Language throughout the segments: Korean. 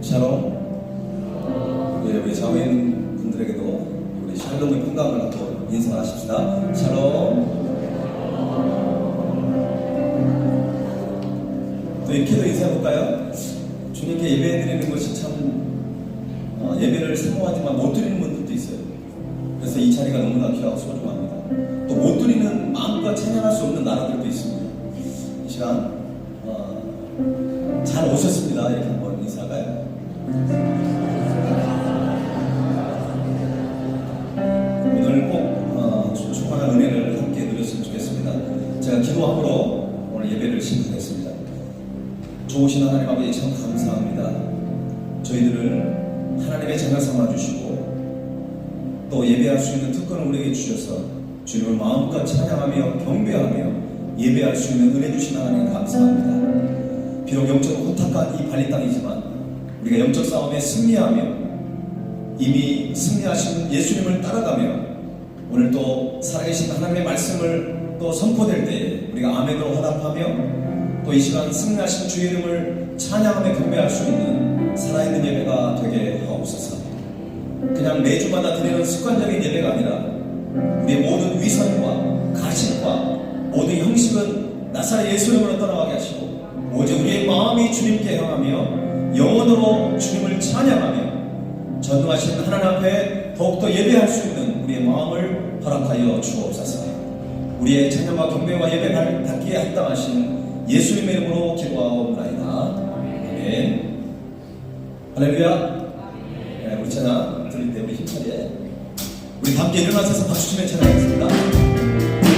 샬롬. 예, 우리 자매인 분들에게도 우리 샬롬의 평강을 갖고 인사하십시다. 샬롬. 또 이렇게도 인사해볼까요? 주님께 예배 드리는 것이 참 예배를 사모하지만 못 드리는 분들도 있어요. 그래서 이 자리가 너무나 귀하고 소중합니다. 또 못 드리는 마음과 찬양할 수 없는 나라들도 있습니다. 이 시간 잘 오셨습니다. 이렇게 한번 인사할까요? 오늘 꼭 축복하는 은혜를 함께 누렸으면 좋겠습니다. 제가 기도함으로 오늘 예배를 시작하겠습니다. 좋으신 하나님 아버지 참 감사합니다. 저희들을 하나님의 자녀 삼아주시고 또 예배할 수 있는 특권을 우리에게 주셔서 주님을 마음껏 찬양하며 경배하며 예배할 수 있는 은혜 주신 하나님 감사합니다. 비록 영적으로 후탁한 이 발리 땅이지만 우리가 영적 싸움에 승리하며 이미 승리하신 예수님을 따라가며 오늘 또 살아계신 하나님의 말씀을 또 선포될 때에 우리가 아멘으로 화답하며 또 이 시간 승리하신 주의 이름을 찬양하며 경배할 수 있는 살아있는 예배가 되게 하옵소서. 그냥 매주마다 드리는 습관적인 예배가 아니라 우리의 모든 위선과 가식과 모든 형식은 나사렛 예수 이름으로 떠나가게 하시고 오직 우리의 마음이 주님께 향하며 영혼으로 주님을 찬양하며 전능하신 하나님 앞에 더욱더 예배할 수 있는 우리의 마음을 허락하여 주옵소서. 우리의 찬양과 경배와 예배 받기에 합당하신 예수님의 이름으로 기도하옵나이다. 아멘. 할렐루야. 네, 우리 찬양 들을 때 우리 힘차게 우리 함께 일어나셔서 박수 치며 찬양하겠습니다.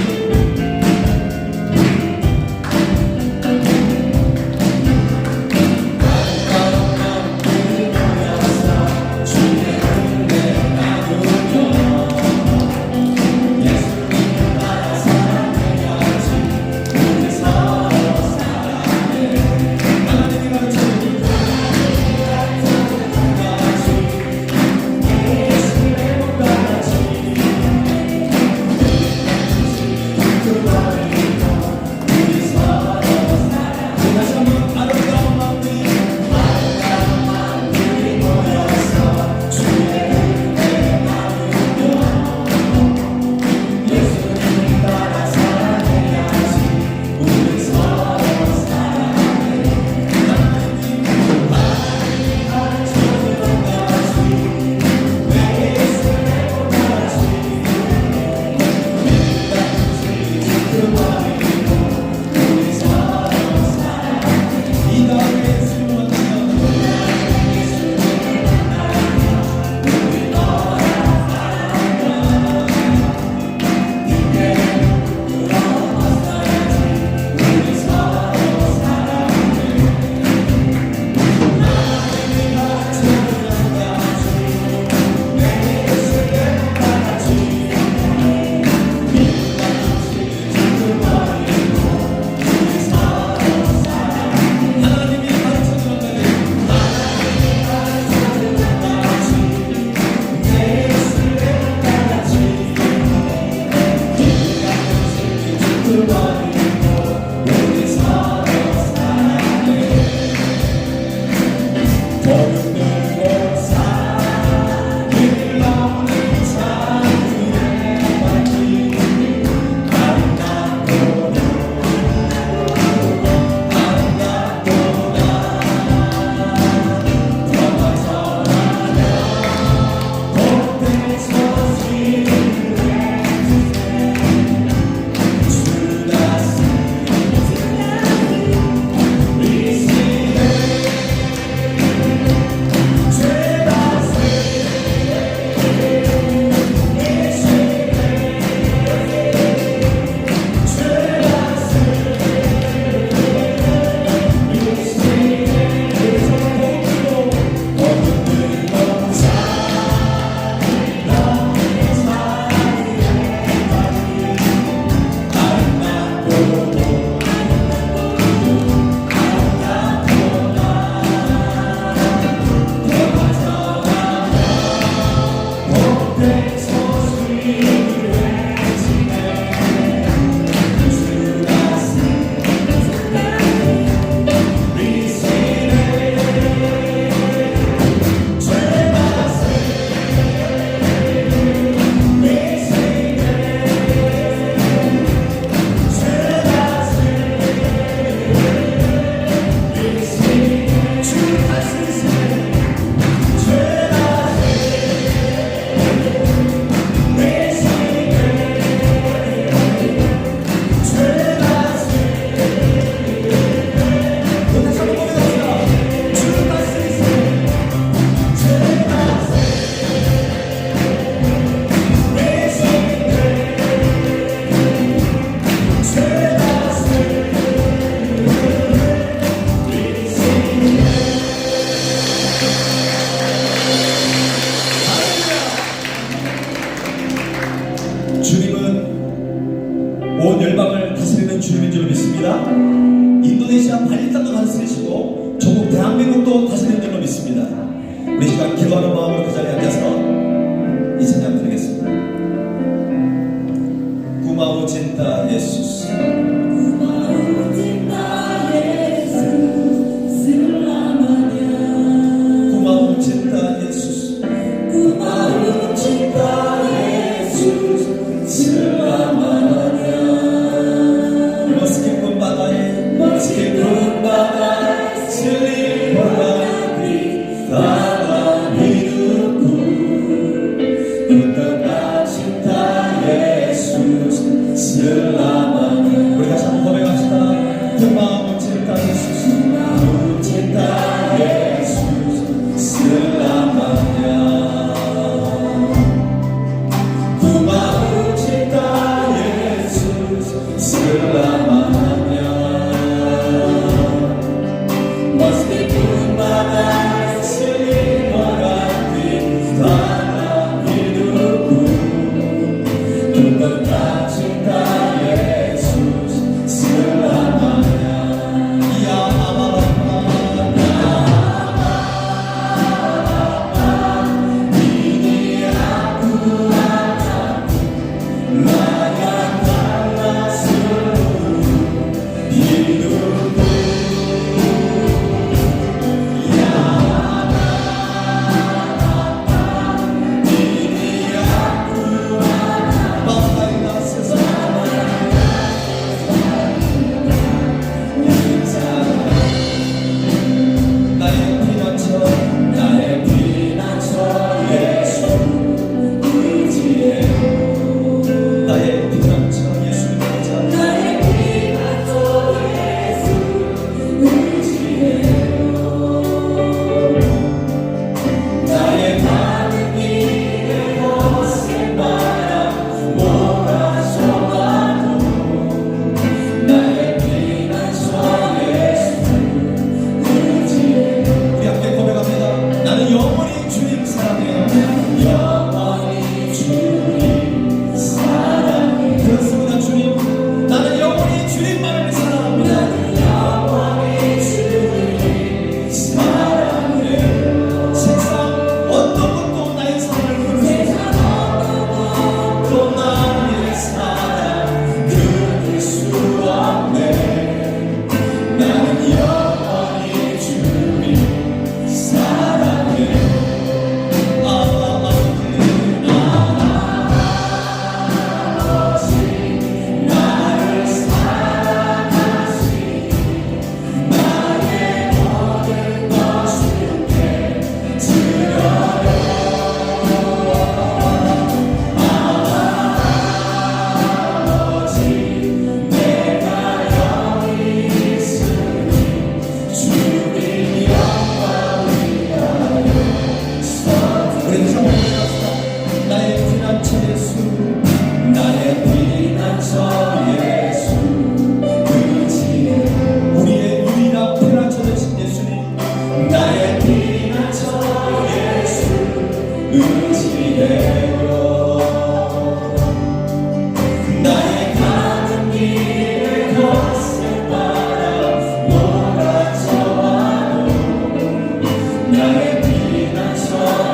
나의 피난처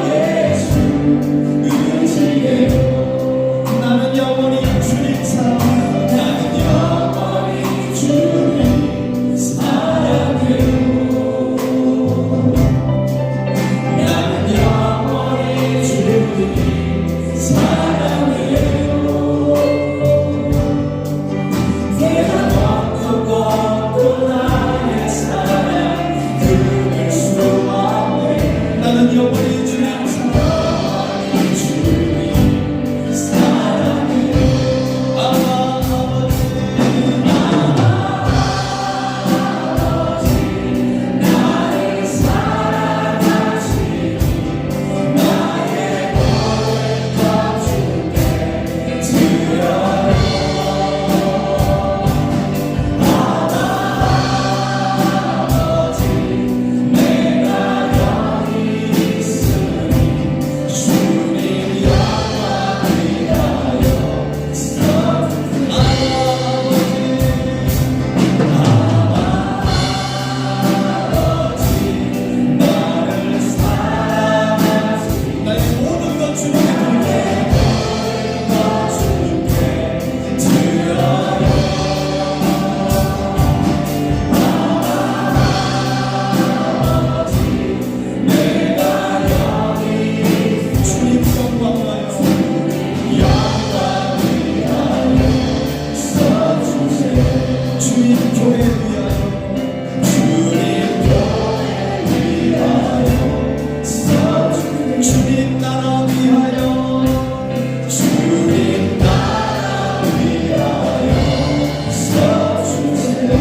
예수 의지해요. 나는 영원히 주님 사랑해요. 나는 영원히 주님 사랑해요. 나는 영원히 주님 사랑해요. 내가 어떻고 또 나의 사랑 끊을 수 없네. 나는 영원히 주님 사랑해요. 주님 사랑해요. 아버지 나를 사랑하시니 나의 몸을 값주게 드려요. 아버지 내가 여기 있으니 주님 영광 위하여 서주세요. 아버지 나를 사랑하시니 나의 모든 것 주님께 드려요. 아버지 내가 여기 주님 영광 위하여 서주세요. 주님 교회 위하여 주님 교회 위하여 서주세요. 주님 나라 위하여 주님 나라 위하여 서주세요.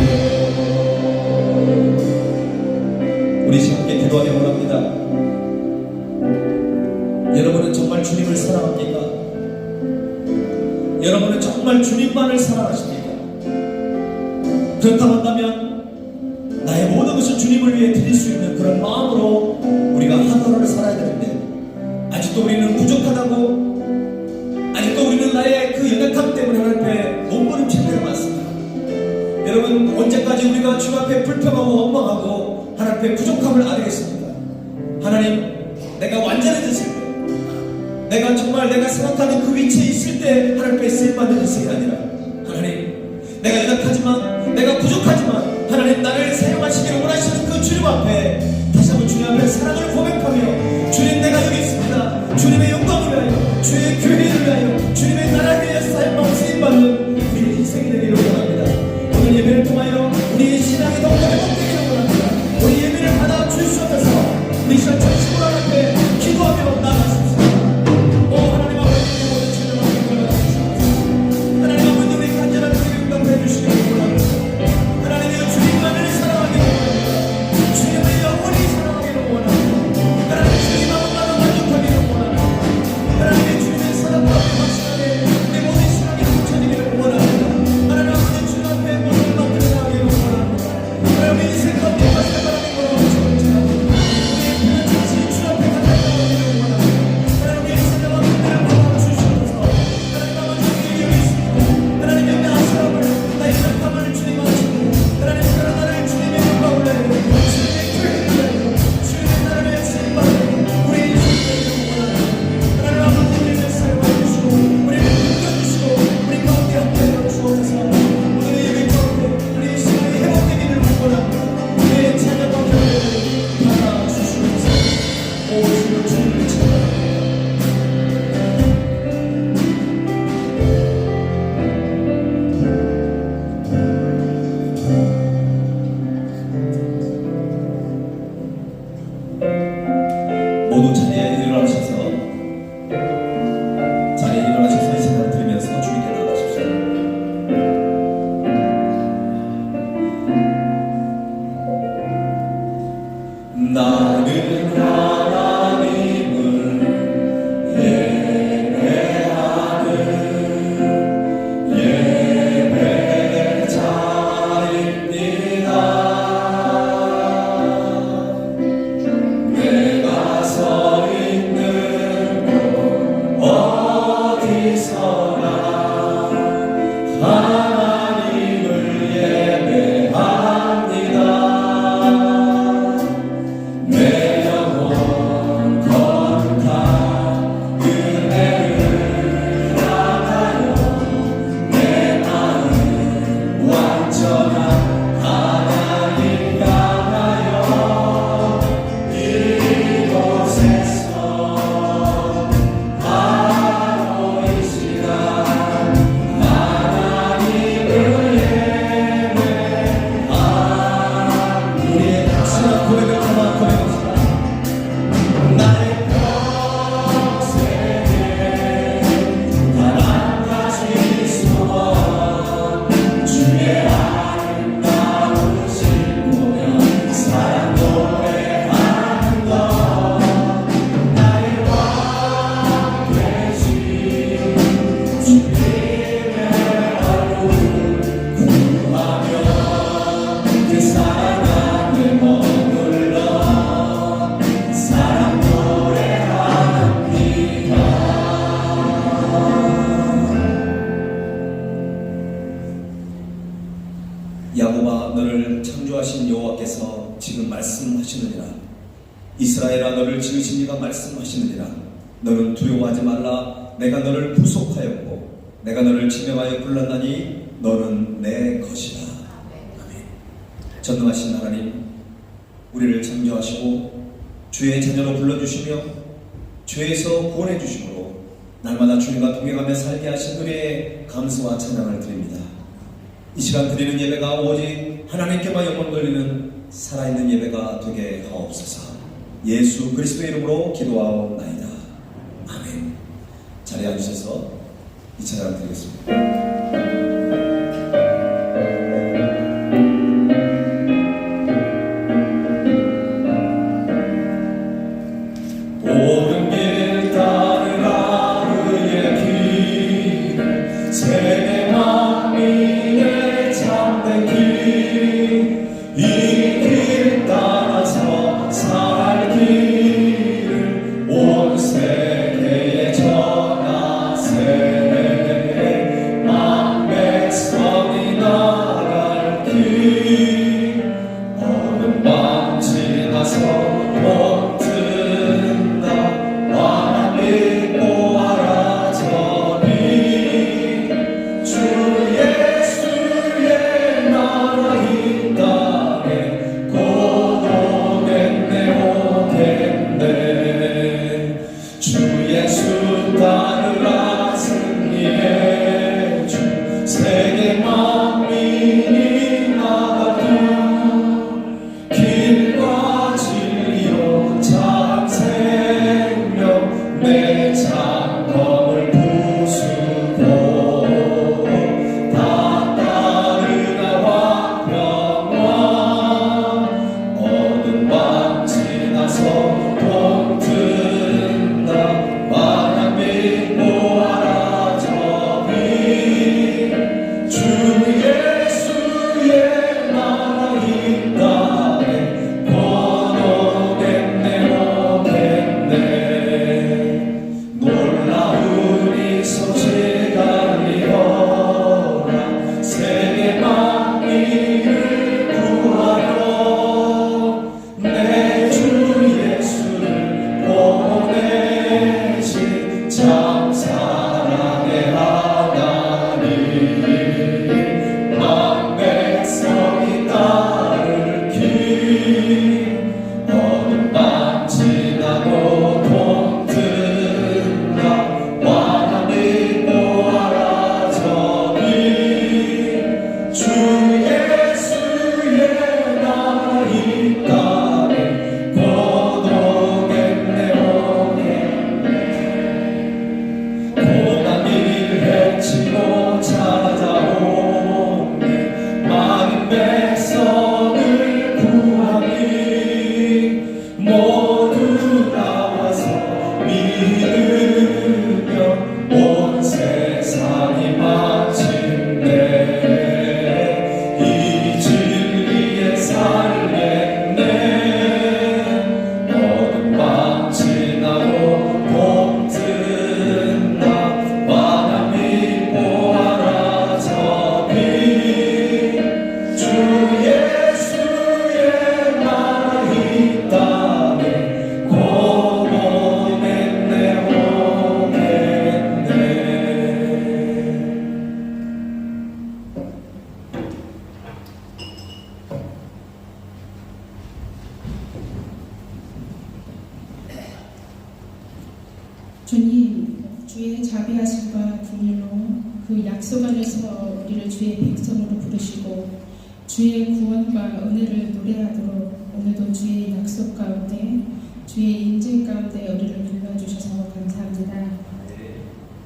우리 함께 기도하기 원합니다. 여러분은 정말 주님을 사랑합니까? 여러분은 정말 주님만을 사랑하십니까? 그렇다고 한다면 나의 모든 것을 주님을 위해 드릴 수 있는 그런 마음으로 우리가 하루하루를 살아야 되는데 아직도 우리는 부족하다고, 아직도 우리는 나의 그 연약함 때문에 하나님 앞에 몸부림칠 때가 많습니다. 여러분, 언제까지 우리가 주 앞에 불평하고 원망하고 하나님 앞에 부족함을 아뢰겠습니까? 하나님, 내가 완전해졌을 때, 내가 정말 내가 생각하는 그 위치에 있을 때 하나님 앞에 쓰임받는 인생이 아니라, 하나님, 내가 연약하지만, 내가 부족하지만 하나님 나를 사용하시기를 원하시는 그 주님 앞에 다시 한번 주님 앞에 사랑을 고백하며, 주님 내가 여기 있습니다. 주님의 영광을 위하여, 주의 교회를 위하여, 주님의 나라를 위하여 사용받는 쓰임받는 우리 인생이 되기를 원합니다. 오늘 예배를 통하여 우리의 신앙이 더욱 회복되기를 원합니다. 우리 예배를 받아 주시옵소서. 우리 시간 전심으로 하나님 앞에 기도하며 나아가십시오. 오 하나님 아버지, 모든 죄를 맡기고 나아가십시오. 하나님 아버지, 우리 간절한 기도에 응답해 주시기를 원합니다. 하나님의 주님만을 사랑하기를 원합니다. 주님을 영원히 사랑하기를 원합니다. 하나님 주님만만 만족하기를 원합니다. 하나님의 주님의 사랑 가운데 확실하게 내 모든 신앙이 붙여지기를 원합니다. 하나님 아버지, 주님 앞에 모든 것들을 나가기를 원합니다. 하나님 인생 가운데 마지막까지 걸어오시는 우리의 편한 자신 주 앞에 가까이 나오기를 원합니다. 하나님 인생과 그들을 도와주시옵소서. 하나님 아버지, 우리 여기 있습니다. 하나님 내 아쉬움을, 나의 약함을 주님 아시고, 하나님 그런 나를 주님의 영광을 내요, 주님의 교회를 내요, 주님의 나라를 쓰임받는 우리 인생이 되기를 원합니다. 하나님 아버지, 우리를 사용하여 주시고 우리를 붙여주시고 우리 가운데 함께하여 주옵소서. 오늘의 예배 가운데 우리 신앙이 회복되기를 원합니다. 우리의 찬양과 경배를 받아주시옵소서. 오 주님, 주님을 찬양합니다. 모두 자리에 일어나셔서 이 생각 드리면서 주님께 나가십시오. 나는 하나님을 예배하는 예배자입니다. 내가 서 있는 곳 어디서나 하나님을 예배합니다. 내 영혼 이스라엘아, 너를 지으신 이가 말씀하시느니라. 너는 두려워하지 말라. 내가 너를 구속하였고 내가 너를 지명하여 불렀나니 너는 내 것이라. 아멘. 전능하신 하나님, 우리를 창조하시고 주의 자녀로 불러주시며 죄에서 구원해 주심으로 날마다 주님과 동행하며 살게 하신 은혜에 감사와 찬양을 드립니다. 이 시간 드리는 예배가 오직 하나님께만 영광 돌리는 살아있는 예배가 되게 하옵소서. 예수 그리스도의 이름으로 기도하옵나이다. 아멘. 자리에 앉으셔서 이 찬양 드리겠습니다. 주님, 주의 자비하심과 긍휼로 그 약속 안에서 우리를 주의 백성으로 부르시고 주의 구원과 은혜를 노래하도록 오늘도 주의 약속 가운데 주의 인재 가운데 우리를 불러주셔서 감사합니다.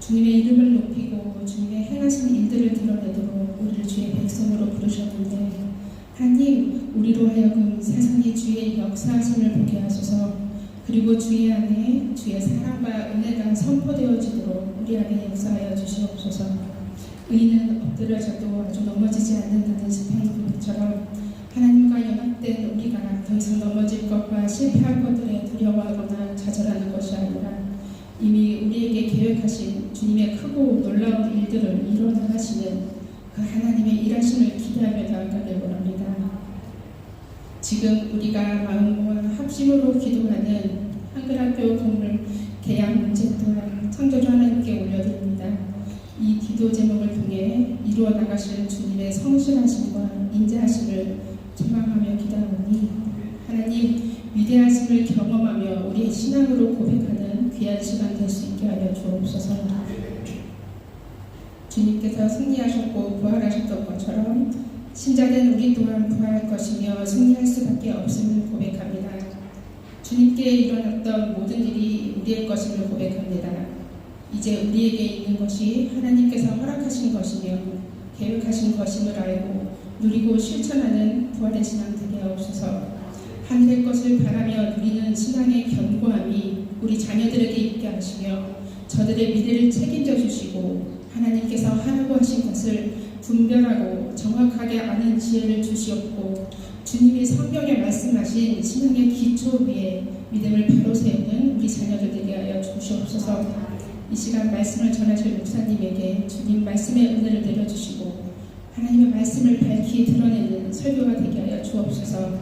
주님의 이름을 높이고 주님의 행하신 일들을 드러내도록 우리를 주의 백성으로 부르셨는데 하나님, 우리로 하여금 세상에 주의 역사하심을 보게 하소서. 그리고 주의 안에 주의 사랑과 은혜가 선포되어지도록 우리 안에 역사하여 주시옵소서. 의인은 엎드려져도 아주 넘어지지 않는다는 시편 고백처럼 하나님과 연합된 우리가 더 이상 넘어질 것과 실패할 것들에 두려워하거나 좌절하는 것이 아니라 이미 우리에게 계획하신 주님의 크고 놀라운 일들을 이뤄나가시는 그 하나님의 일하심을 기대하며 나아가길 원합니다. 지금 우리가 마음과 합심으로 기도하는 한글학교 건물 계약 문제 또한 창조주 하나님께 올려드립니다. 이 기도 제목을 통해 이루어 나가실 주님의 성실하심과 인자하심을 소망하며 기도하오니 하나님 위대하심을 경험하며 우리의 신앙으로 고백하는 귀한 시간 될 수 있게 하여 주옵소서. 주님께서 승리하셨고 부활하셨던 것처럼 신자된 우리 또한 부활할 것이며 승리할 수밖에 없음을 고백합니다. 주님께 일어났던 모든 일이 우리의 것임을 고백합니다. 이제 우리에게 있는 것이 하나님께서 허락하신 것이며 계획하신 것임을 알고 누리고 실천하는 부활의 신앙 되게 하옵소서. 하늘의 것을 바라며 누리는 신앙의 견고함이 우리 자녀들에게 있게 하시며 저들의 미래를 책임져 주시고 하나님께서 하라고 하신 것을 분별하고 정확하게 아는 지혜를 주시옵고 주님이 성경에 말씀하신 신앙의 기초 위에 믿음을 바로 세우는 우리 자녀들 되게 하여 주시옵소서. 이 시간 말씀을 전하실 목사님에게 주님 말씀의 은혜를 내려주시고 하나님의 말씀을 밝히 드러내는 설교가 되게 하여 주옵소서.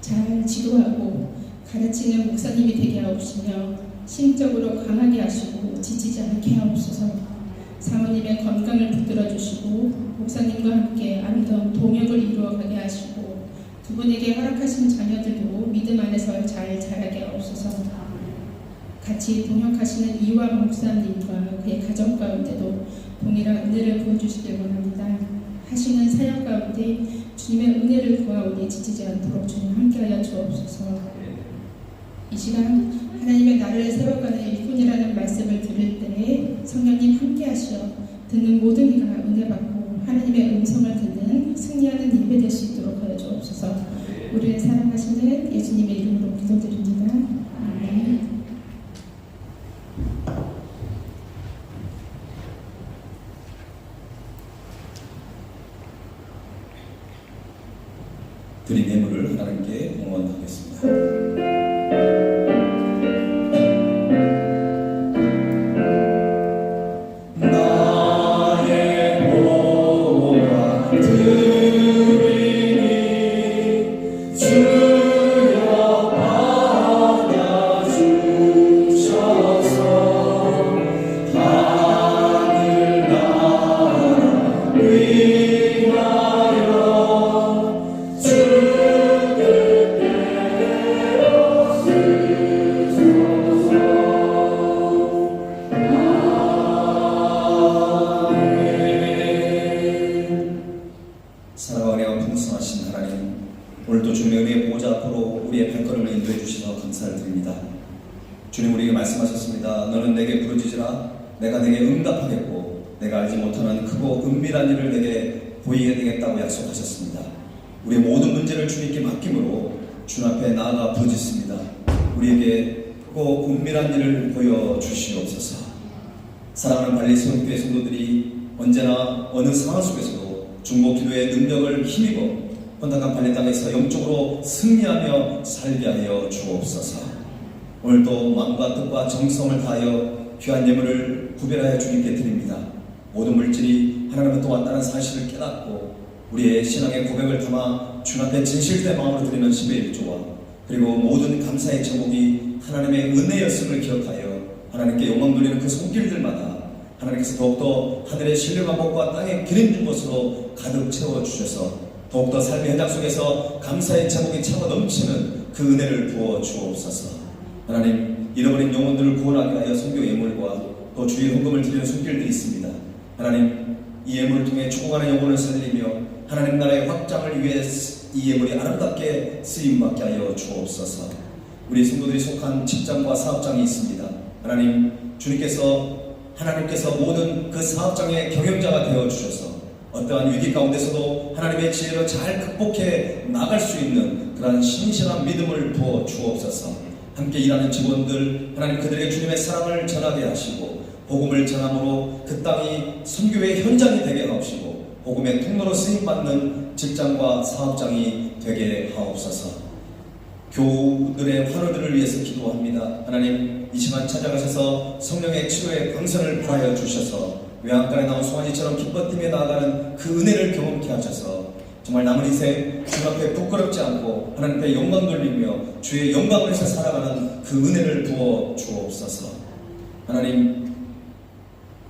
잘 지도하고 가르치는 목사님이 되게 하옵시며 심적으로 강하게 하시고 지치지 않게 하옵소서. 사모님의 건강을 붙들어 주시고 목사님과 함께 아름다운 동역을 이루어가게 하시고 두 분에게 허락하신 자녀들도 믿음 안에서 잘 자라게 하옵소서. 같이 동역하시는 이완 목사님과 그의 가정 가운데도 동일한 은혜를 부어주시길 원합니다. 하시는 사역 가운데 주님의 은혜를 구하오니 지치지 않도록 주님 함께하여 주옵소서. 이 시간 하나님의 나를 세워가는 일꾼이라는 말씀을 들을 때에 성령님 함께하시어 듣는 모든 이가 은혜 받고 하나님의 음성을 듣는 승리하는 예배 될 수 있도록 하여 주옵소서. 우리를 사랑하시는 예수님의 이름으로 기도드립니다. 아멘. 드린 예물을 하나님께 응원하겠습니다. 오늘도 주님의 은혜의 보호자 앞으로 우리의 발걸음을 인도해 주셔서 감사를 드립니다. 주님 우리에게 말씀하셨습니다. 너는 내게 부르짖으라 내가 내게 응답하겠고 내가 알지 못하는 크고 은밀한 일을 내게 보이게 되겠다고 약속하셨습니다. 우리의 모든 문제를 주님께 맡김으로 주님 앞에 나아가 부르짖습니다. 우리에게 크고 은밀한 일을 보여주시옵소서. 사랑하는 발리세움교회 성도들이 언제나 어느 상황 속에서도 중보 기도의 능력을 힘입어 혼탁한 발리 땅에서 영적으로 승리하며 살게 하여 주옵소서. 오늘도 마음과 뜻과 정성을 다하여 귀한 예물을 구별하여 주님께 드립니다. 모든 물질이 하나님은 또 왔다는 사실을 깨닫고 우리의 신앙의 고백을 담아 주님 앞에 진실된 마음으로 드리는 10의 1조와 그리고 모든 감사의 제목이 하나님의 은혜였음을 기억하여 하나님께 영광 돌리는 그 손길들마다 하나님께서 더욱더 하늘의 신뢰와 복과 땅의 기름진 것으로 가득 채워주셔서 더욱더 삶의 현장 속에서 감사의 제목이 차고 넘치는 그 은혜를 부어 주옵소서. 하나님 잃어버린 영혼들을 구원하게 하여 선교 예물과 또 주의 헌금을 드리는 손길들이 있습니다. 하나님 이 예물을 통해 죽어가는 영혼을 살리며 하나님 나라의 확장을 위해 이 예물이 아름답게 쓰임받게 하여 주옵소서. 우리 성도들이 속한 직장과 사업장이 있습니다. 하나님 하나님께서 모든 그 사업장의 경영자가 되어주셔서 어떠한 위기 가운데서도 하나님의 지혜로 잘 극복해 나갈 수 있는 그러한 신실한 믿음을 부어 주옵소서. 함께 일하는 직원들 하나님 그들에게 주님의 사랑을 전하게 하시고 복음을 전함으로 그 땅이 선교의 현장이 되게 하옵시고 복음의 통로로 쓰임받는 직장과 사업장이 되게 하옵소서. 교우들의 환우들을 위해서 기도합니다. 하나님 이 시간 찾아가셔서 성령의 치료의 광선을 발하여 주셔서 외양간에 나온 송아지처럼 기뻐 뛰며 나아가는 그 은혜를 경험케 하셔서 정말 남은 인생 주 앞에 부끄럽지 않고 하나님 앞에 영광 돌리며 주의 영광을 위해서 살아가는 그 은혜를 부어 주옵소서. 하나님,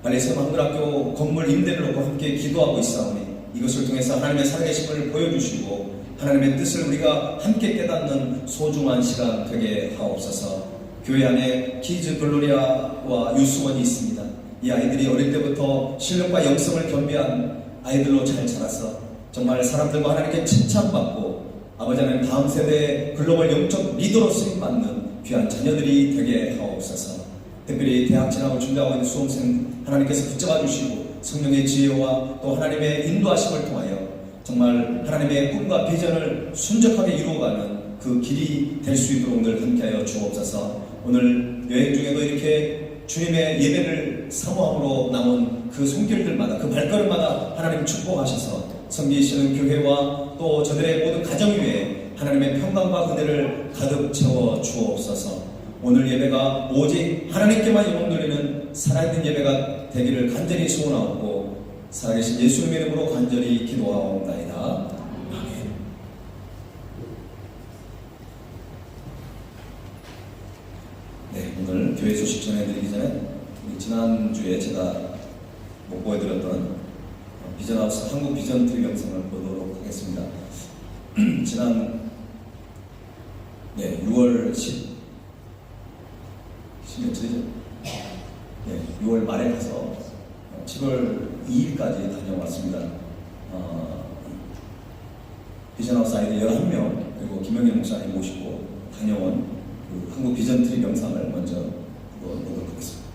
발레세 한글학교 건물 임대를 놓고 함께 기도하고 있사오니 이것을 통해서 하나님의 살아계심을 보여주시고 하나님의 뜻을 우리가 함께 깨닫는 소중한 시간 되게 하옵소서. 교회 안에 키즈 글로리아와 유수원이 있습니다. 이 아이들이 어릴 때부터 실력과 영성을 겸비한 아이들로 잘 자라서 정말 사람들과 하나님께 칭찬받고 아버지 하나님 다음 세대의 글로벌 영적 리더로 쓰임받는 귀한 자녀들이 되게 하옵소서. 특별히 대학 진학을 준비하고 있는 수험생 하나님께서 붙잡아 주시고 성령의 지혜와 또 하나님의 인도하심을 통하여 정말 하나님의 꿈과 비전을 순적하게 이루어가는 그 길이 될 수 있도록 늘 함께하여 주옵소서. 오늘 여행 중에도 이렇게 주님의 예배를 사모함으로 나온 그 손길들마다 그 발걸음마다 하나님 축복하셔서 섬기시는 교회와 또 저들의 모든 가정 위에 하나님의 평강과 은혜를 가득 채워 주옵소서. 오늘 예배가 오직 하나님께만 영광 돌리는 살아있는 예배가 되기를 간절히 소원하옵고 살아계신 예수님의 이름으로 간절히 기도하옵나이다. 아멘. 네, 오늘 교회 소식 전해드리기 전에 지난주에 제가 못 보여드렸던 비전하우스 한국 비전 TV 영상을 보도록 하겠습니다. 지난 6월 10며칠이죠? 6월 말에 가서 7월 2일까지 다녀왔습니다. 비전하우스 아이들 11명 그리고 김영현 목사님 모시고 다녀온 그 한국 비전 TV 영상을 먼저 보도록 하겠습니다.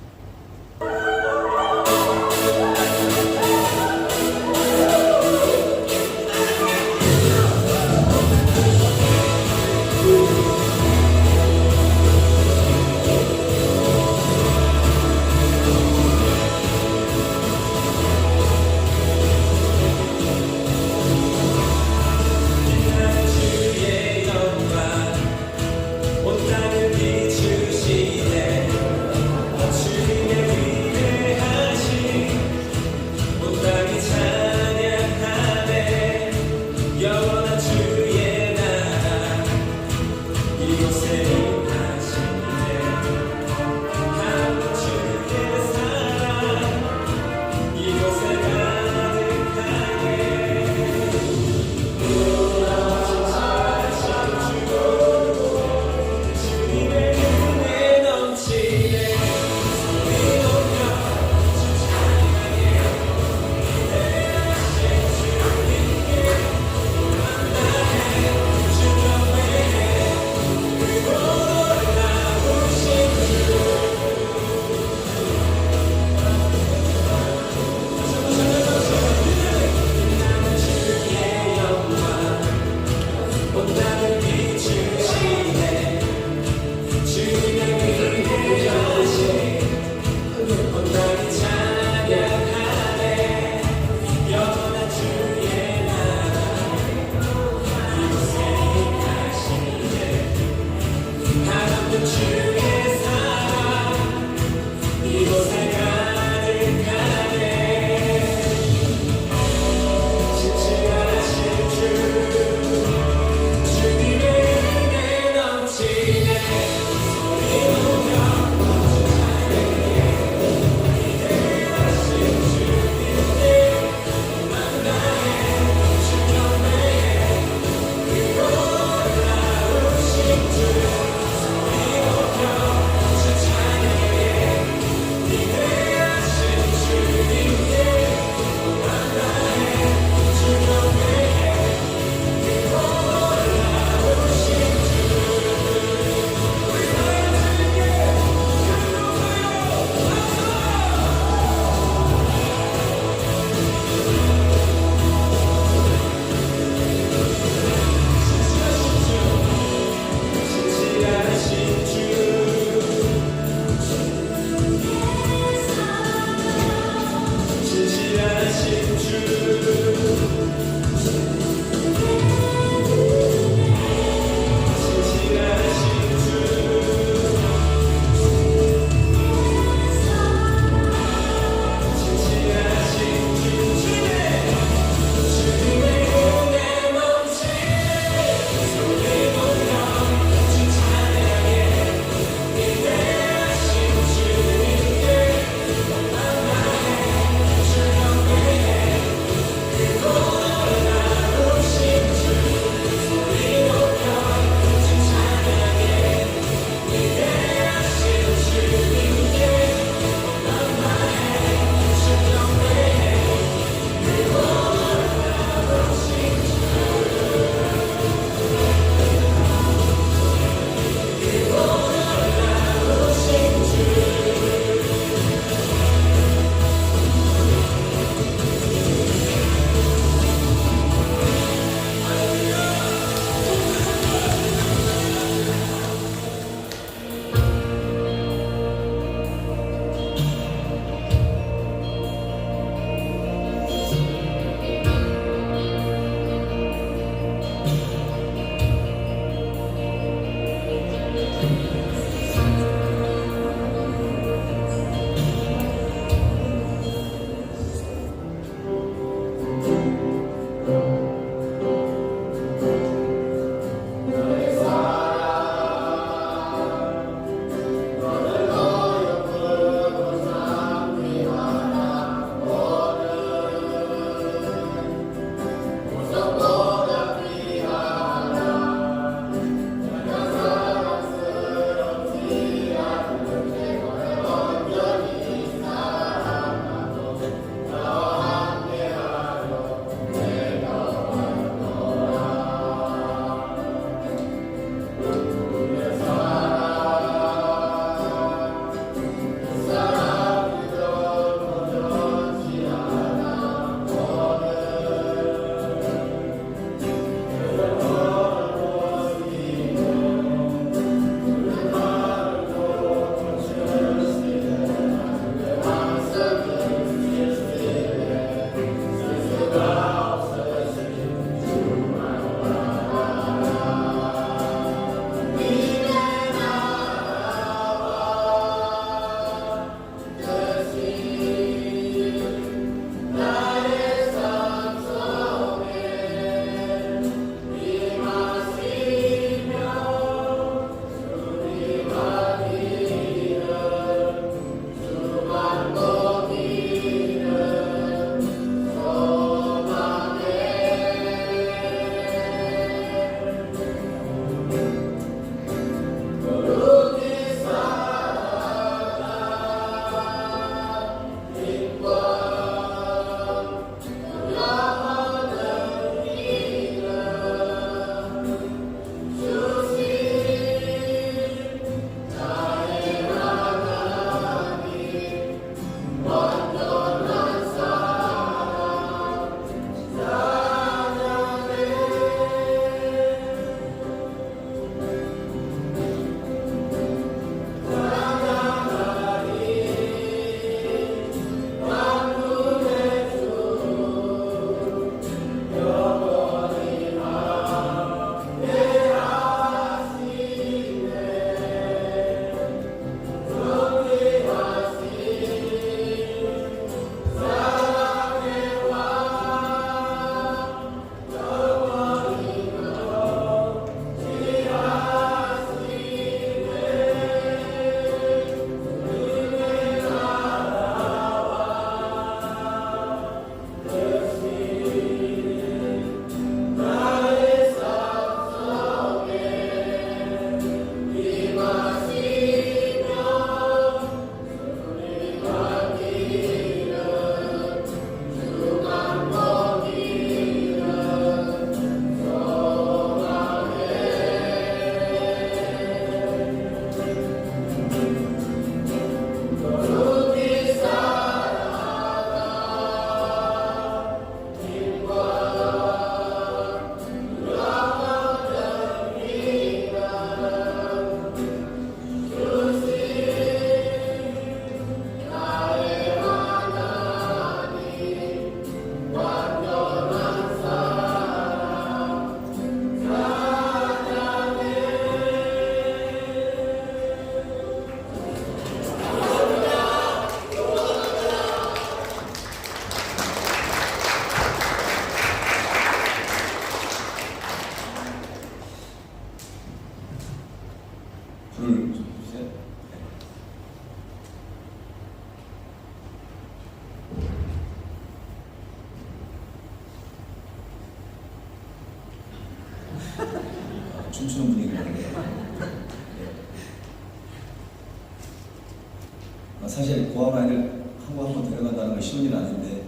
사실 고아원 아이들 한번 데려간다는 건 쉬운 일은 아닌데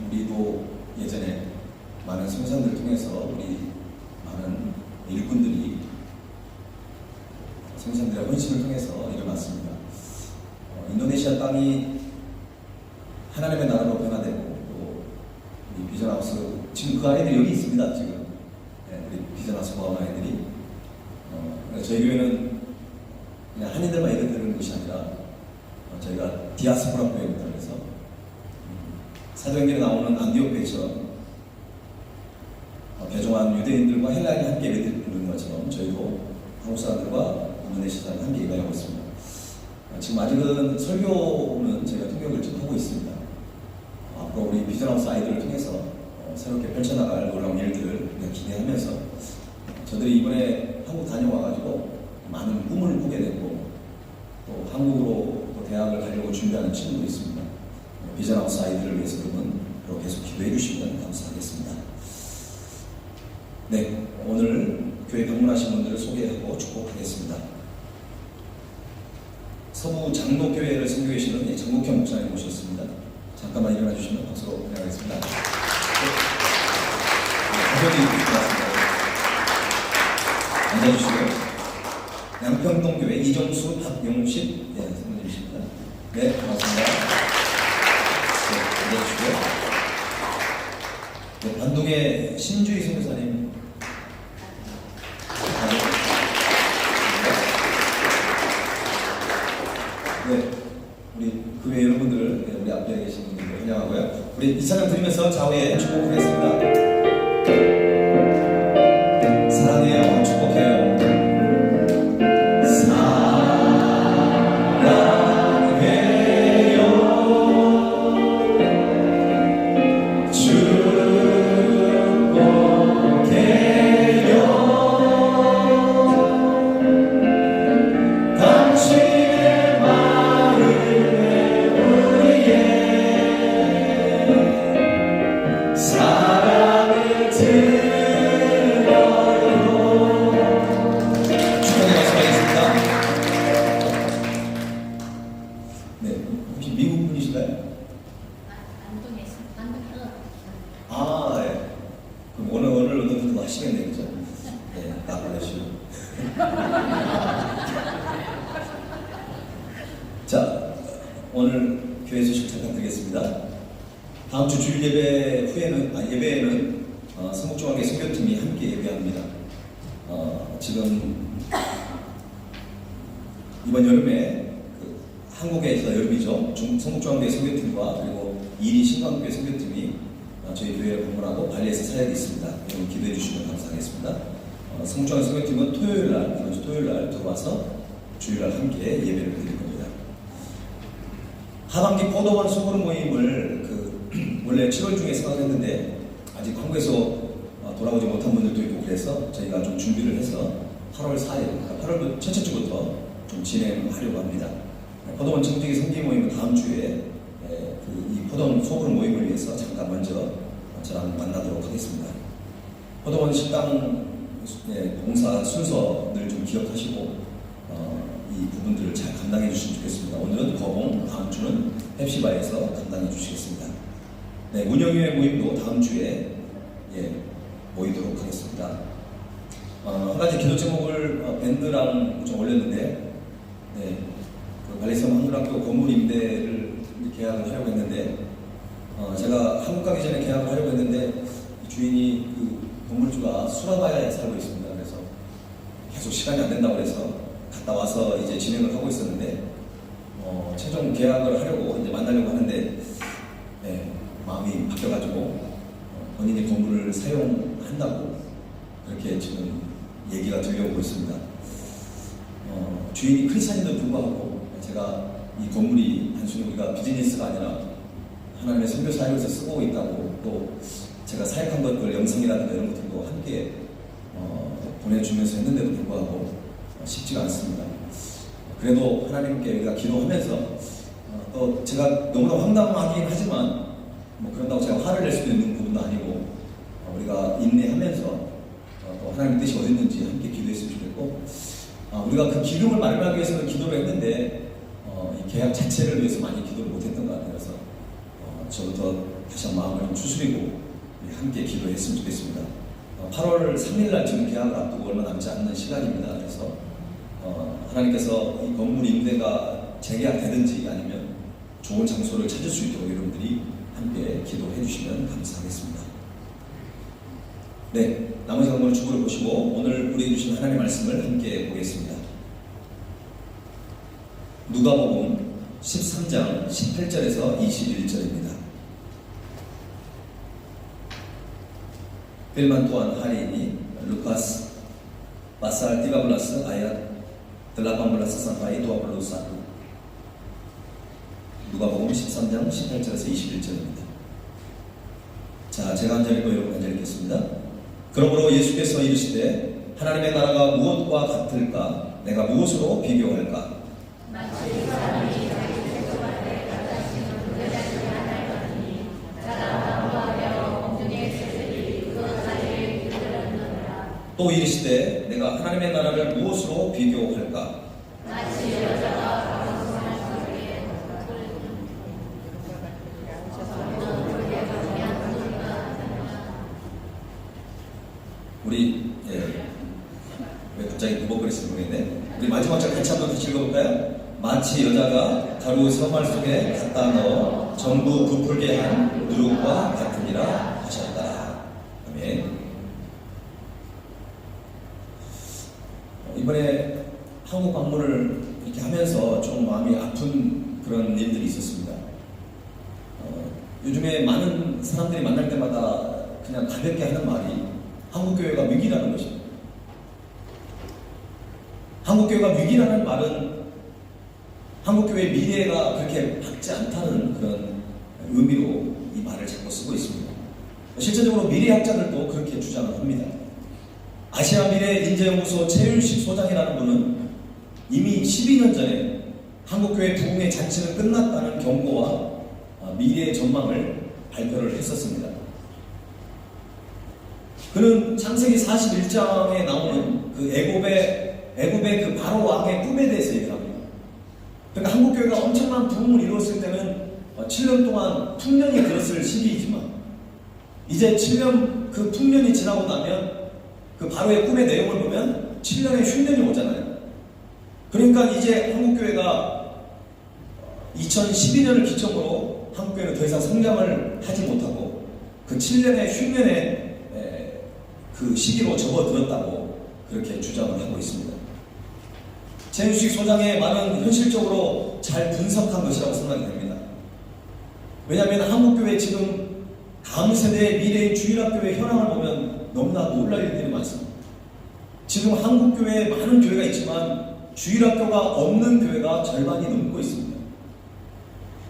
우리도 예전에 많은 성산들 통해서 우리 많은 일꾼들이 성산들의 헌신을 통해서 일어났습니다. 인도네시아 땅이 하나님의 나라로 변화되고 또 우리 비전하우스 지금 그 아이들이 여기 있습니다. 지금 우리 비전하우스 고아원 아이들이 저희 교회는 그냥 한인들만 예배드리는 것이 아니라 저희가 디아스포라 교회입니다. 그래서 사도행전에 나오는 안디옥 교회처럼 배종한 유대인들과 헬라인이 함께 예배드리는 것처럼 저희도 한국 사람들과 인도네시아 사람이 함께 예배하고 있습니다. 지금 아직은 설교는 저희가 통역을 좀 하고 있습니다. 앞으로 우리 비전하우스 아이들을 통해서 새롭게 펼쳐나갈 놀라운 일들을 기대하면서 저들이 이번에 한국 다녀와가지고 많은 꿈을 꾸게 되고 또 한국으로 또 대학을 가려고 준비하는 친구도 있습니다. 비전하우스 아이들을 위해서 여러분 계속 기도해 주시면 감사하겠습니다. 네, 오늘 교회 방문하신 분들을 소개하고 축복하겠습니다. 서부 장로교회를 선교해 계시는 장국현 목사님 모셨습니다. 잠깐만 일어나 주시면 박수로 인사하겠습니다. 가족이 있습니다. 앉아주시고요. 양평동교회 이정수 박용식 선생님이십니다. 네, 반갑습니다. 네, 앉아주시고요. 네, 반동의 신주희 선교사님. 네, 우리 교회 여러분들, 우리 앞에 계신 분들 환영하고요. 우리 이 찬양 드리면서 좌우에 축복하겠습니다. 사랑해요, 축복해요. 자, 오늘 교회 소식 잠깐 드리겠습니다. 다음 주 주일 예배 후에는 예배에는 성북중앙교회 선교팀이 함께 예배합니다. 지금 이번 여름에 한국에서 여름이죠. 성북중앙교회 선교팀과 그리고 이리 신광교회 선교팀이 저희 교회를 방문하고 발리에서 사역이 있습니다. 여러분 기도해 주시면 감사하겠습니다. 성북중앙교회 선교팀은 토요일날, 이번 주 토요일날 들어와서 주일날 함께 예배를 드릴 겁니다. 하반기 포도원 소그룹 모임을 원래 7월 중에 생각했는데 아직 한국에서 돌아오지 못한 분들도 있고 그래서 저희가 좀 준비를 해서 8월 4일, 그러니까 8월 첫째 주부터 좀 진행하려고 합니다. 포도원 정직이 성기 모임은 다음 주에 이 포도원 소그룹 모임을 위해서 잠깐 먼저 저랑 만나도록 하겠습니다. 포도원 식당 봉사 순서를 좀 기억하시고 이 부분들을 잘 감당해 주시면 좋겠습니다. 오늘은 거봉, 다음 주는 햅시바에서 감당해 주시겠습니다. 네, 운영위원 모임도 다음 주에 모이도록 하겠습니다. 한 가지 기도 제목을 밴드랑 좀 올렸는데, 발리섬 한글학교 건물 임대를 계약을 하려고 했는데, 제가 한국 가기 전에 계약을 하려고 했는데 주인이 건물주가 수라바야에 살고 있습니다. 그래서 계속 시간이 안 된다고 해서 갔다 와서 이제 진행을 하고 있었는데 최종 계약을 하려고 이제 만나려고 하는데 마음이 바뀌어가지고 본인이 건물을 사용한다고 그렇게 지금 얘기가 들려오고 있습니다. 주인이 크리스찬인데도 불구하고 제가 이 건물이 단순히 우리가 비즈니스가 아니라 하나님의 선교 사역에서 쓰고 있다고 또 제가 사역한 것들 영상이라든가 이런 것들도 함께 보내주면서 했는데도 불구하고 쉽지가 않습니다. 그래도 하나님께 우리가 기도하면서 또 제가 너무나 황당하긴 하지만 그런다고 제가 화를 낼 수도 있는 부분도 아니고 우리가 인내하면서 또 하나님 뜻이 어딨는지 함께 기도했으면 좋겠고 우리가 그 기름을 말하기 위해서는 기도를 했는데 이 계약 자체를 위해서 많이 기도를 못했던 것 같아서 저부터 다시 한번 마음을 좀 추스리고 우리 함께 기도했으면 좋겠습니다. 8월 3일날 지금 계약을 앞두고 얼마 남지 않는 시간입니다. 그래서 하나님께서 이 건물 임대가 재계약되든지 아니면 좋은 장소를 찾을 수 있도록 여러분들이 함께 기도해 주시면 감사하겠습니다. 네, 나머지 건물 주보를 보시고 오늘 우리에게 주신 하나님의 말씀을 함께 보겠습니다. 누가복음 13장 18절에서 21절입니다. Firman Tuhan hari ini Lukas pasal 13 ayat 18 sampai 21. 누가복음 13장 18절에서 21절입니다. 자, 제가 한 절 읽고 여러분 한 절 읽겠습니다. 그러므로 예수께서 이르시되 하나님의 나라가 무엇과 같을까? 내가 무엇으로 비교할까? 마치 사람이 자기 재소밭에 갖다 심은 그 자식이 하나를 거니 자라가 구하여 공중의 새들이 그것 사이에 기르렀느니라. 또 이르시되 내가 하나님의 나라를 무엇으로 비교할까? 마치 여자가 방송할 소리에 우리 왜 갑자기 두벅거리시는 모르겠네. 우리 마지막 절 같이 한번 다시 읽어볼까요? 마치 여자가 가루 서말 속에 갖다 넣어 전부 부풀게 한 누룩과 같으니라 하셨다. 아멘. 이번에 한국 방문을 이렇게 하면서 좀 마음이 아픈 그런 일들이 있었습니다. 요즘에 많은 사람들이 만날 때마다 그냥 가볍게 하는 말이 한국교회가 위기라는 것입니다. 한국교회가 위기라는 말은 한국교회의 미래가 그렇게 밝지 않다는 그런 의미로 이 말을 자꾸 쓰고 있습니다. 실제적으로 미래학자들도 그렇게 주장을 합니다. 아시아 미래인재연구소 최윤식 소장이라는 분은 이미 12년 전에 한국교회 부흥의 잔치는 끝났다는 경고와 미래의 전망을 발표를 했었습니다. 그는 창세기 41장에 나오는 그 애굽의 그 바로 왕의 꿈에 대해서 얘기를 합니다. 그러니까 한국교회가 엄청난 부흥을 이루었을 때는 7년 동안 풍년이 들었을 시기이지만 이제 7년 그 풍년이 지나고 나면 그 바로의 꿈의 내용을 보면 7년의 흉년이 오잖아요. 그러니까 이제 한국교회가 2012년을 기점으로 한국교회는 더 이상 성장을 하지 못하고 그 7년의 흉년의 그 시기로 접어들었다고 그렇게 주장을 하고 있습니다. 최윤식 소장의 말은 현실적으로 잘 분석한 것이라고 생각이 됩니다. 왜냐하면 한국교회 지금 다음 세대의 미래의 주일학교의 현황을 보면 너무나 놀랄 일들이 많습니다. 지금 한국교회에 많은 교회가 있지만 주일학교가 없는 교회가 절반이 넘고 있습니다.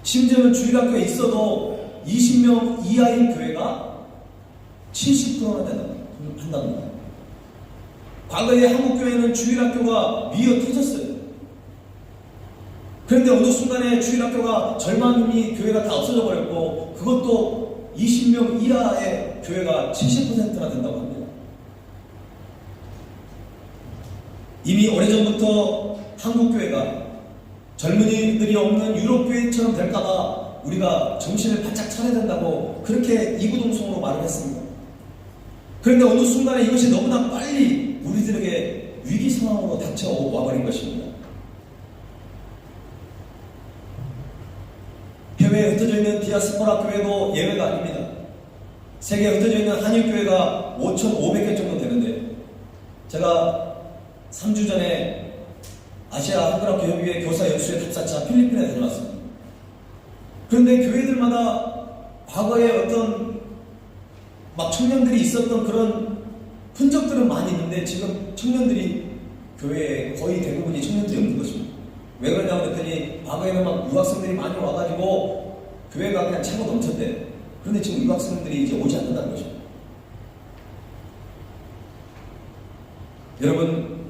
심지어는 주일학교에 있어도 20명 이하인 교회가 70%나 한답니다. 과거에 한국교회는 주일학교가 미어 터졌어요. 그런데 어느 순간에 주일학교가 절반이 교회가 다 없어져 버렸고 그것도 20명 이하의 교회가 70%나 된다고 합니다. 이미 오래전부터 한국교회가 젊은이들이 없는 유럽교회처럼 될까봐 우리가 정신을 바짝 차려야 된다고 그렇게 이구동성으로 말을 했습니다. 그런데 어느 순간에 이것이 너무나 빨리 우리들에게 위기 상황으로 닥쳐와버린 것입니다. 해외에 흩어져 있는 디아스포라 교회도 예외가 아닙니다. 세계에 흩어져 있는 한일교회가 5,500개 정도 되는데 제가 3주 전에 아시아 한글학교 협의회 교사 연수회 답사차 필리핀에 다녀왔습니다. 그런데 교회들마다 과거에 어떤 막 청년들이 있었던 그런 흔적들은 많이 있는데 지금 청년들이 교회에 거의 대부분이 청년들이 없는 것입니다. 왜 그러냐고 그랬더니 과거에는 막 유학생들이 많이 와가지고 교회가 그냥 차고 넘쳤대. 그런데 지금 유학생들이 이제 오지 않는다는 것입니다. 여러분,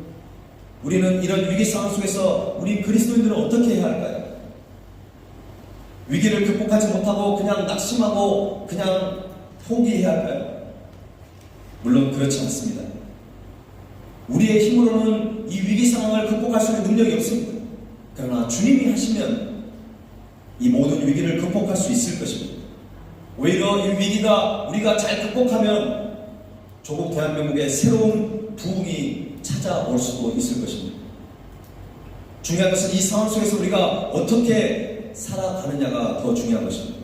우리는 이런 위기 상황 속에서 우리 그리스도인들은 어떻게 해야 할까요? 위기를 극복하지 못하고 그냥 낙심하고 그냥 포기해야 할까요? 물론 그렇지 않습니다. 우리의 힘으로는 이 위기 상황을 극복할 수 있는 능력이 없습니다. 그러나 주님이 하시면 이 모든 위기를 극복할 수 있을 것입니다. 오히려 이 위기가 우리가 잘 극복하면 조국 대한민국의 새로운 부흥이 찾아올 수도 있을 것입니다. 중요한 것은 이 상황 속에서 우리가 어떻게 살아가느냐가 더 중요한 것입니다.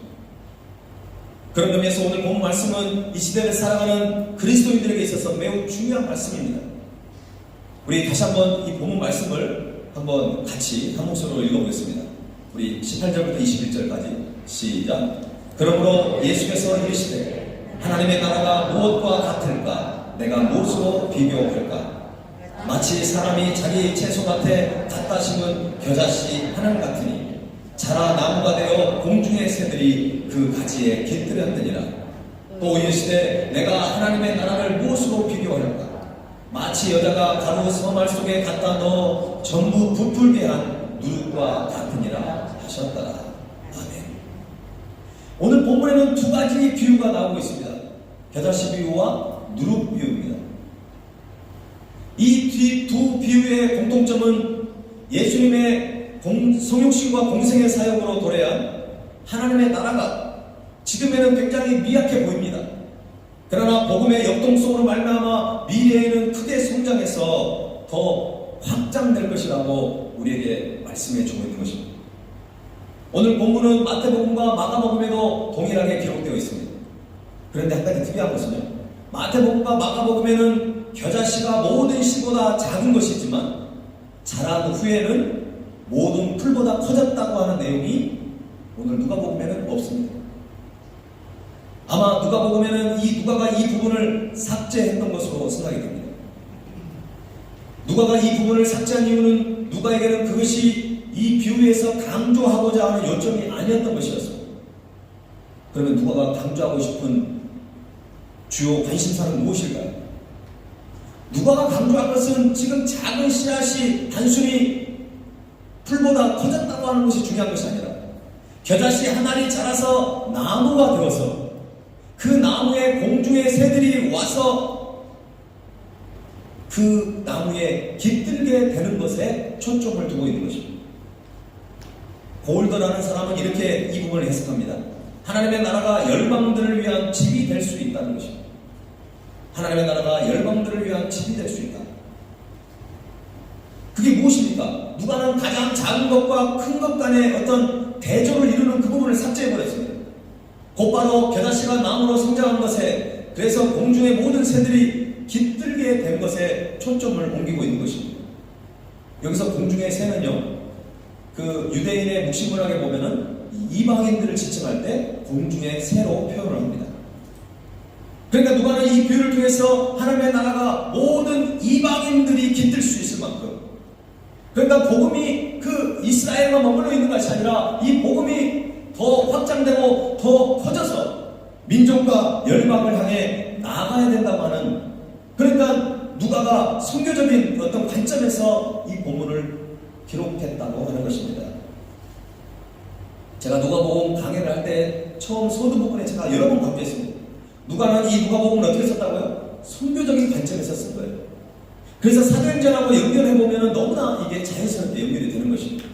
그런 의미에서 오늘 본 말씀은 이 시대를 살아가는 그리스도인들에게 있어서 매우 중요한 말씀입니다. 우리 다시 한번 이 본문 말씀을 한번 같이 한 목소리로 읽어보겠습니다. 우리 18절부터 21절까지 시작. 그러므로 예수께서 이르시되 하나님의 나라가 무엇과 같을까? 내가 무엇으로 비교할까? 마치 사람이 자기 채소밭에 갖다 심은 겨자씨 하나 같으니 자라 나무가 되어 공중의 새들이 그 가지에 깃들었느니라. 또 이르시되 내가 하나님의 나라를 무엇으로 비교할까? 마치 여자가 가루 서말 속에 갖다 넣어 전부 부풀게 한 누룩과 같으니라 하셨더라. 아멘. 오늘 본문에는 두 가지 비유가 나오고 있습니다. 겨자씨 비유와 누룩 비유입니다. 이 두 비유의 공통점은 예수님의 성육신과 공생의 사역으로 도래한 하나님의 나라가 지금에는 굉장히 미약해 보입니다. 그러나 복음의 역동성으로 말미암아 미래에는 크게 성장해서 더 확장될 것이라고 우리에게 말씀해 주고 있는 것입니다. 오늘 본문은 마태복음과 마가복음에도 동일하게 기록되어 있습니다. 그런데 한 가지 특이한 것은요, 마태복음과 마가복음에는 겨자씨가 모든 씨보다 작은 것이지만 자란 후에는 모든 풀보다 커졌다고 하는 내용이 오늘 누가복음에는 없습니다. 아마 누가복음에는 누가가 이 부분을 삭제했던 것으로 생각이 됩니다. 누가가 이 부분을 삭제한 이유는 누가에게는 그것이 이 비유에서 강조하고자 하는 요점이 아니었던 것이었습니다. 그러면 누가가 강조하고 싶은 주요 관심사는 무엇일까요? 누가가 강조한 것은 지금 작은 씨앗이 단순히 풀보다 커졌다고 하는 것이 중요한 것이 아니라 겨자씨 한 알이 자라서 나무가 되어서 그 나무에 공중의 새들이 와서 그 나무에 깃들게 되는 것에 초점을 두고 있는 것입니다. 골더라는 사람은 이렇게 이 부분을 해석합니다. 하나님의 나라가 열방들을 위한 집이 될 수 있다는 것입니다. 하나님의 나라가 열방들을 위한 집이 될 수 있다. 그게 무엇입니까? 누가는 가장 작은 것과 큰 것 간의 어떤 대조를 이루는 그 부분을 삭제해버렸습니다. 곧바로 겨자씨가 나무로 성장한 것에, 그래서 공중의 모든 새들이 깃들게 된 것에 초점을 옮기고 있는 것입니다. 여기서 공중의 새는요, 그 유대인의 묵시문학에 보면은 이방인들을 지칭할 때 공중의 새로 표현을 합니다. 그러니까 누가는 이 비유를 통해서 하나님의 나라가 모든 이방인들이 깃들 수 있을 만큼, 그러니까 복음이 그 이스라엘만 머물러 있는 것이 아니라 이 복음이 더 확장되고 더 커져서 민족과 열방을 향해 나아가야 된다고 하는, 그러니까 누가가 선교적인 어떤 관점에서 이 본문을 기록했다고 하는 것입니다. 제가 누가복음 강해를 할 때 처음 서두 부분에 제가 여러 번 강조했습니다. 누가는 이 누가복음을 어떻게 썼다고요? 선교적인 관점에서 쓴 거예요. 그래서 사도행전하고 연결해보면 너무나 이게 자연스럽게 연결이 되는 것입니다.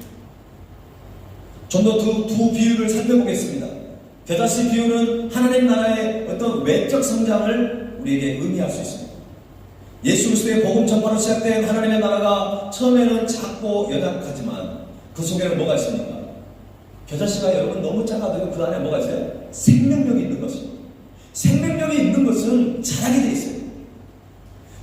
좀 더 두 비유를 살펴보겠습니다. 겨자씨 비유는 하나님 나라의 어떤 외적 성장을 우리에게 의미할 수 있습니다. 예수 그리스도의 복음 전파로 시작된 하나님의 나라가 처음에는 작고 연약하지만 그 속에는 뭐가 있습니까? 겨자씨가 여러분 너무 작아도 그 안에 뭐가 있어요? 생명력이 있는 것입니다. 생명력이 있는 것은 자라게 돼 있어요.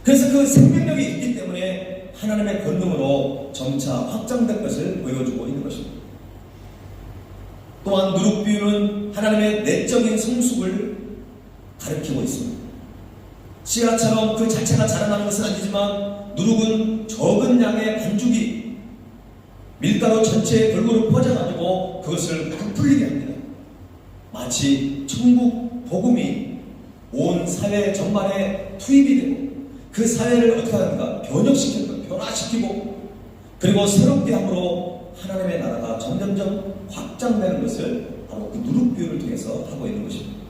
그래서 그 생명력이 있기 때문에 하나님의 권능으로 점차 확장된 것을 보여주고 있는 것입니다. 또한 누룩 비유는 하나님의 내적인 성숙을 가리키고 있습니다. 씨앗처럼 그 자체가 자라나는 것은 아니지만 누룩은 적은 양의 반죽이 밀가루 전체에 골고루 퍼져가지고 그것을 부풀리게 합니다. 마치 천국 복음이 온 사회 전반에 투입이 되고 그 사회를 어떻게 합니까? 변혁시키고 변화시키고 그리고 새롭게 함으로 하나님의 나라가 점점점 확장되는 것을 바로 그 누룩 비유를 통해서 하고 있는 것입니다.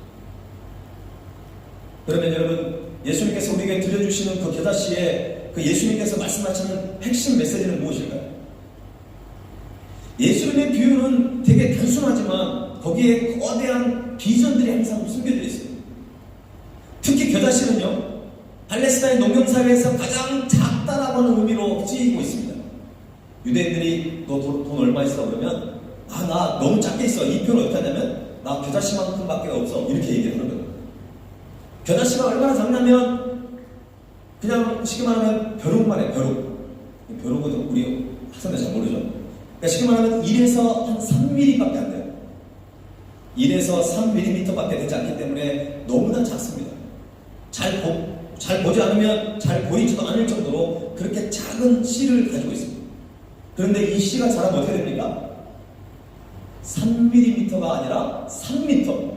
그러면 여러분, 예수님께서 우리에게 들려주시는 그 겨자씨의 그 예수님께서 말씀하시는 핵심 메시지는 무엇일까요? 예수님의 비유는 되게 단순하지만 거기에 거대한 비전들이 항상 숨겨져 있어요. 특히 겨자씨는요, 팔레스타인 농경사회에서 가장 작다라고 하는 의미로 쓰이고 있습니다. 유대인들이 너 돈 얼마 있어? 그러면 나 너무 작게 있어. 이 표현 어떻게 하냐면 나 겨자씨만큼 밖에 없어. 이렇게 얘기하는 거예요. 겨자씨가 얼마나 작냐면 그냥 쉽게 말하면 벼룩만 해. 벼룩은 우리 학생들 잘 모르죠. 그러니까 쉽게 말하면 1에서 한 3mm밖에 안 돼요. 1에서 3mm밖에 되지 않기 때문에 너무나 작습니다. 잘 보지 않으면 잘 보이지도 않을 정도로 그렇게 작은 씨를 가지고 있습니다. 그런데 이 씨가 자라면 어떻게 됩니까? 3mm가 아니라 3m.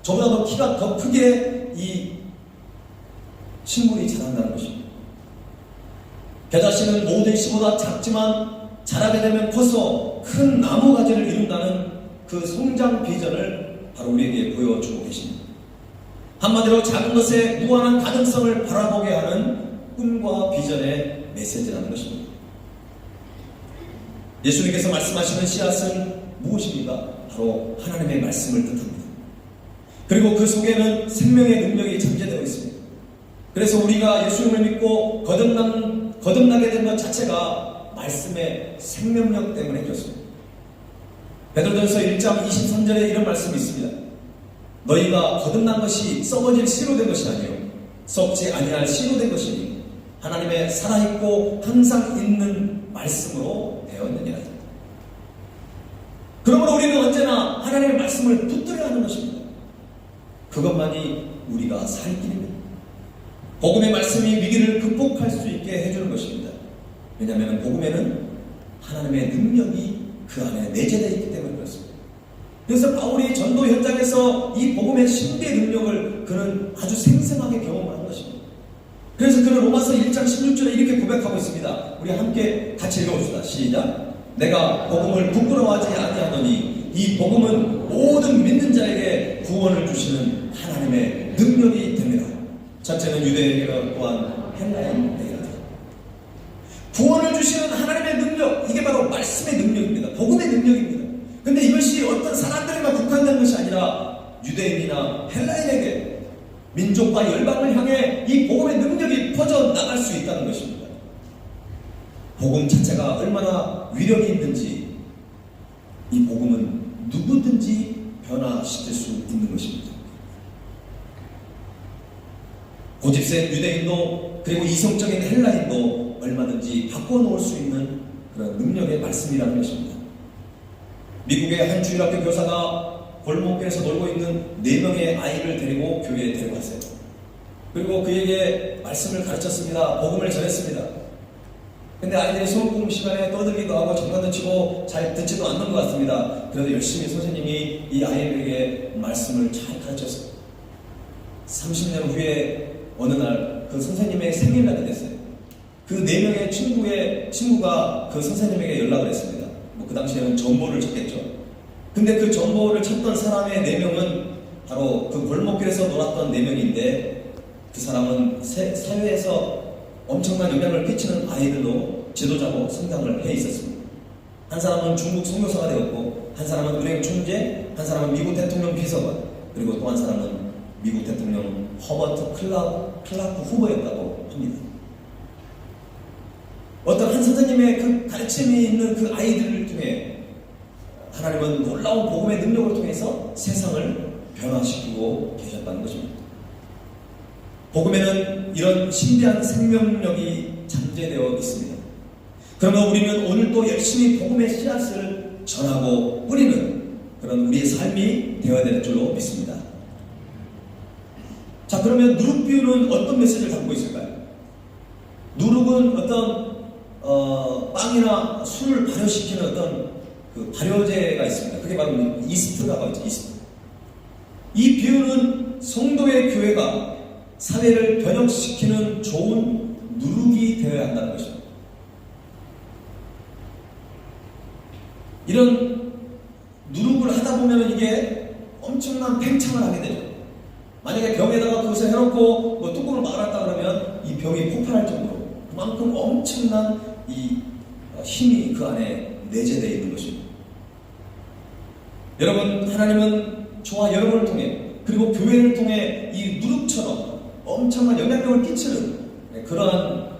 저보다 더 키가 더 크게 이 식물이 자란다는 것입니다. 겨자씨는 모든 씨보다 작지만 자라게 되면 커서 큰 나무 가지를 이룬다는 그 성장 비전을 바로 우리에게 보여주고 계십니다. 한마디로 작은 것에 무한한 가능성을 바라보게 하는 꿈과 비전의 메시지라는 것입니다. 예수님께서 말씀하시는 씨앗은 무엇입니까? 바로 하나님의 말씀을 뜻합니다. 그리고 그 속에는 생명의 능력이 잠재되어 있습니다. 그래서 우리가 예수님을 믿고 거듭나게 된 것 자체가 말씀의 생명력 때문에 그렇습니다. 베드로전서 1장 23절에 이런 말씀이 있습니다. 너희가 거듭난 것이 썩어질 씨로 된 것이 아니요 썩지 아니할 씨로 된 것이니 하나님의 살아있고 항상 있는 말씀으로 되었느니라. 그러므로 우리는 언제나 하나님의 말씀을 붙들어야 하는 것입니다. 그것만이 우리가 살 길입니다. 복음의 말씀이 위기를 극복할 수 있게 해주는 것입니다. 왜냐하면 복음에는 하나님의 능력이 그 안에 내재되어 있기 때문에 그렇습니다. 그래서 바울이 전도 현장에서 이 복음의 신비의 능력을 그는 아주 생생하게 경험을 한 것입니다. 그래서 그는 로마서 1장 16절에 이렇게 고백하고 있습니다. 우리 함께 같이 읽어봅시다. 시작. 내가 복음을 부끄러워하지 아니하노니 이 복음은 모든 믿는 자에게 구원을 주시는 하나님의 능력이 됩니다. 첫째는 유대인에게 또한 헬라인에게 구원을 주시는 하나님의 능력, 이게 바로 말씀의 능력입니다. 복음의 능력입니다. 근데 이것이 어떤 사람들에만 국한된 것이 아니라 유대인이나 헬라인에게 민족과 열방을 향해 이 복음의 능력이 퍼져나갈 수 있다는 것입니다. 복음 자체가 얼마나 위력이 있는지 이 복음은 누구든지 변화시킬 수 있는 것입니다. 고집센 유대인도 그리고 이성적인 헬라인도 얼마든지 바꿔놓을 수 있는 그런 능력의 말씀이라는 것입니다. 미국의 한 주일학교 교사가 골목길에서 놀고 있는 4명의 아이를 데리고 교회에 데려갔어요. 그리고 그에게 말씀을 가르쳤습니다. 복음을 전했습니다. 근데 아이들이 수업 공부 시간에 떠들기도 하고 장난도 치고 잘 듣지도 않는 것 같습니다. 그래도 열심히 선생님이 이 아이들에게 말씀을 잘 가르쳤어요. 30년 후에 어느 날 그 선생님의 생일날이 됐어요. 그 4명의 친구가 그 선생님에게 연락을 했습니다. 그 당시에는 전보를 쳤겠죠. 근데 그 전보를 쳤던 사람의 4명은 바로 그 골목길에서 놀았던 4명인데 그 사람은 사회에서 엄청난 영향을 끼치는 아이들로 지도자고 성장을 해 있었습니다. 한 사람은 중국 선교사가 되었고, 한 사람은 은행 총재, 한 사람은 미국 대통령 비서관, 그리고 또 한 사람은 미국 대통령 허버트 클라크 후보였다고 합니다. 어떤 한 선생님의 그 가르침이 있는 그 아이들을 통해 하나님은 놀라운 복음의 능력을 통해서 세상을 변화시키고 계셨다는 것입니다. 복음에는 이런 신비한 생명력이 잠재되어 있습니다. 그러면 우리는 오늘도 열심히 복음의 씨앗을 전하고 뿌리는 그런 우리의 삶이 되어야 될 줄로 믿습니다. 자, 그러면 누룩비유는 어떤 메시지를 담고 있을까요? 누룩은 어떤 빵이나 술을 발효시키는 어떤 그 발효제가 있습니다. 그게 바로 이스트라고 하죠. 이스트. 이 비유는 성도의 교회가 사회를 변혁시키는 좋은 누룩이 되어야 한다는 것입니다. 이런 누룩을 하다 보면 이게 엄청난 팽창을 하게 되죠. 만약에 병에다가 그것을 해놓고 뭐 뚜껑을 막았다 그러면 이 병이 폭발할 정도로 그만큼 엄청난 이 힘이 그 안에 내재되어 있는 것입니다. 여러분, 하나님은 저와 여러분을 통해 그리고 교회를 통해 이 누룩처럼 엄청난 영향력을 끼치는 그러한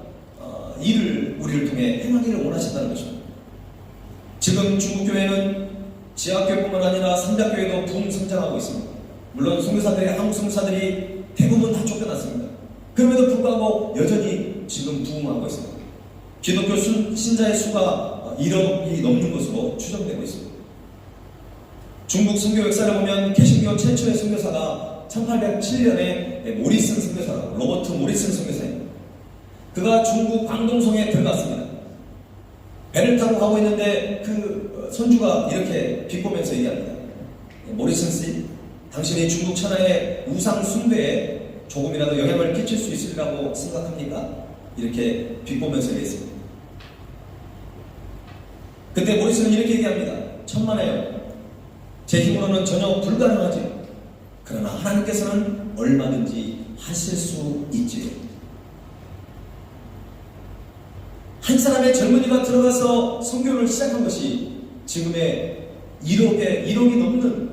일을 우리를 통해 행하기를 원하신다는 것입니다. 지금 중국교회는 지하교회뿐만 아니라 삼자교회도 부흥성장하고 있습니다. 물론 선교사들이, 한국 선교사들이 대부분 다 쫓겨났습니다. 그럼에도 불구하고 여전히 지금 부흥하고 있습니다. 기독교 신자의 수가 1억이 넘는 것으로 추정되고 있습니다. 중국 선교 역사를 보면 개신교 최초의 선교사가 1807년에 모리슨 선교사라고, 로버트 모리슨 선교사입니다. 그가 중국 광동성에 들어갔습니다. 배를 타고 가고 있는데 그 선주가 이렇게 비꼬면서 얘기합니다. 모리슨 씨, 당신이 중국 천하의 우상 숭배에 조금이라도 영향을 끼칠 수 있으리라고 생각합니까? 이렇게 비꼬면서 얘기했습니다. 그때 모리슨은 이렇게 얘기합니다. 천만에요. 제 힘으로는 전혀 불가능하지. 그러나 하나님께서는 얼마든지 하실 수 있지요. 한 사람의 젊은이가 들어가서 선교를 시작한 것이 지금의 1억이 넘는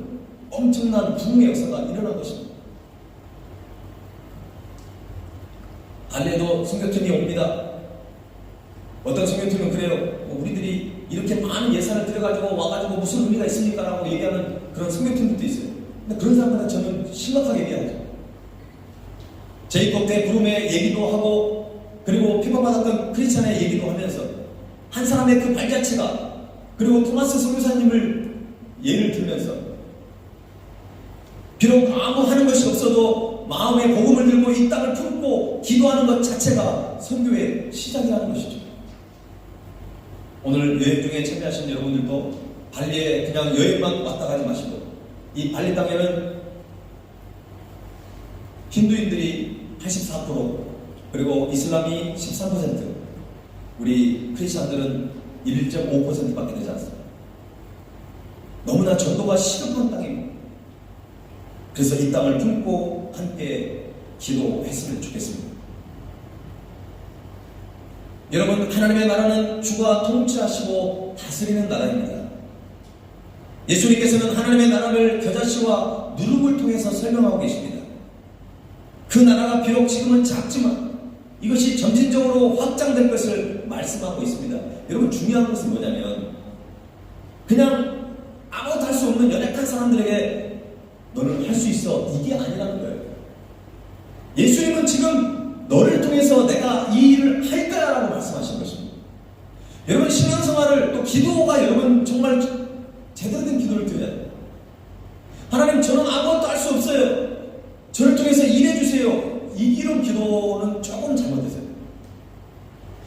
엄청난 부흥의 역사가 일어난 것입니다. 발레도 선교팀이 옵니다. 어떤 선교팀은 그래요. 우리들이 이렇게 많은 예산을 들여가지고 와가지고 무슨 의미가 있습니까? 라고 얘기하는 그런 선교팀들도 있어요. 근데 그런 사람들은 저는 심각하게 얘기하죠. 제이콥 대 브룸의 얘기도 하고, 그리고 핍박받았던 크리스찬의 얘기도 하면서 한 사람의 그 발자취가, 그리고 토마스 선교사님을 예를 들면서 비록 아무 하는 것이 없어도 마음에 복음을 들고 이 땅을 품고 기도하는 것 자체가 선교의 시작이라는 것이죠. 오늘 여행 중에 참여하신 여러분들도 발리에 그냥 여행만 왔다 가지 마시고, 이 발리 땅에는 힌두인들이 84%, 그리고 이슬람이 13%, 우리 크리스천들은 1.5%밖에 되지 않습니다. 너무나 전도가 시급한 땅입니다. 그래서 이 땅을 품고 함께 기도했으면 좋겠습니다. 여러분, 하나님의 나라는 주가 통치하시고 다스리는 나라입니다. 예수님께서는 하나님의 나라를 겨자씨와 누룩을 통해서 설명하고 계십니다. 그 나라가 비록 지금은 작지만 이것이 점진적으로 확장될 것을 말씀하고 있습니다. 여러분, 중요한 것은 뭐냐면 그냥 아무것도 할 수 없는 연약한 사람들에게 너는 할 수 있어, 이게 아니라는 거예요. 예수님은 지금 너를 통해서 내가 이 일을 할 거야 라고 말씀하신 것입니다. 여러분, 신앙생활을, 또 기도가 여러분 정말 제대로 된 기도를 드려야 돼요. 하나님, 저는 아무것도 할 수 없어요, 저를 통해서 일해주세요. 이런 기도는 조금 잘못됐어요.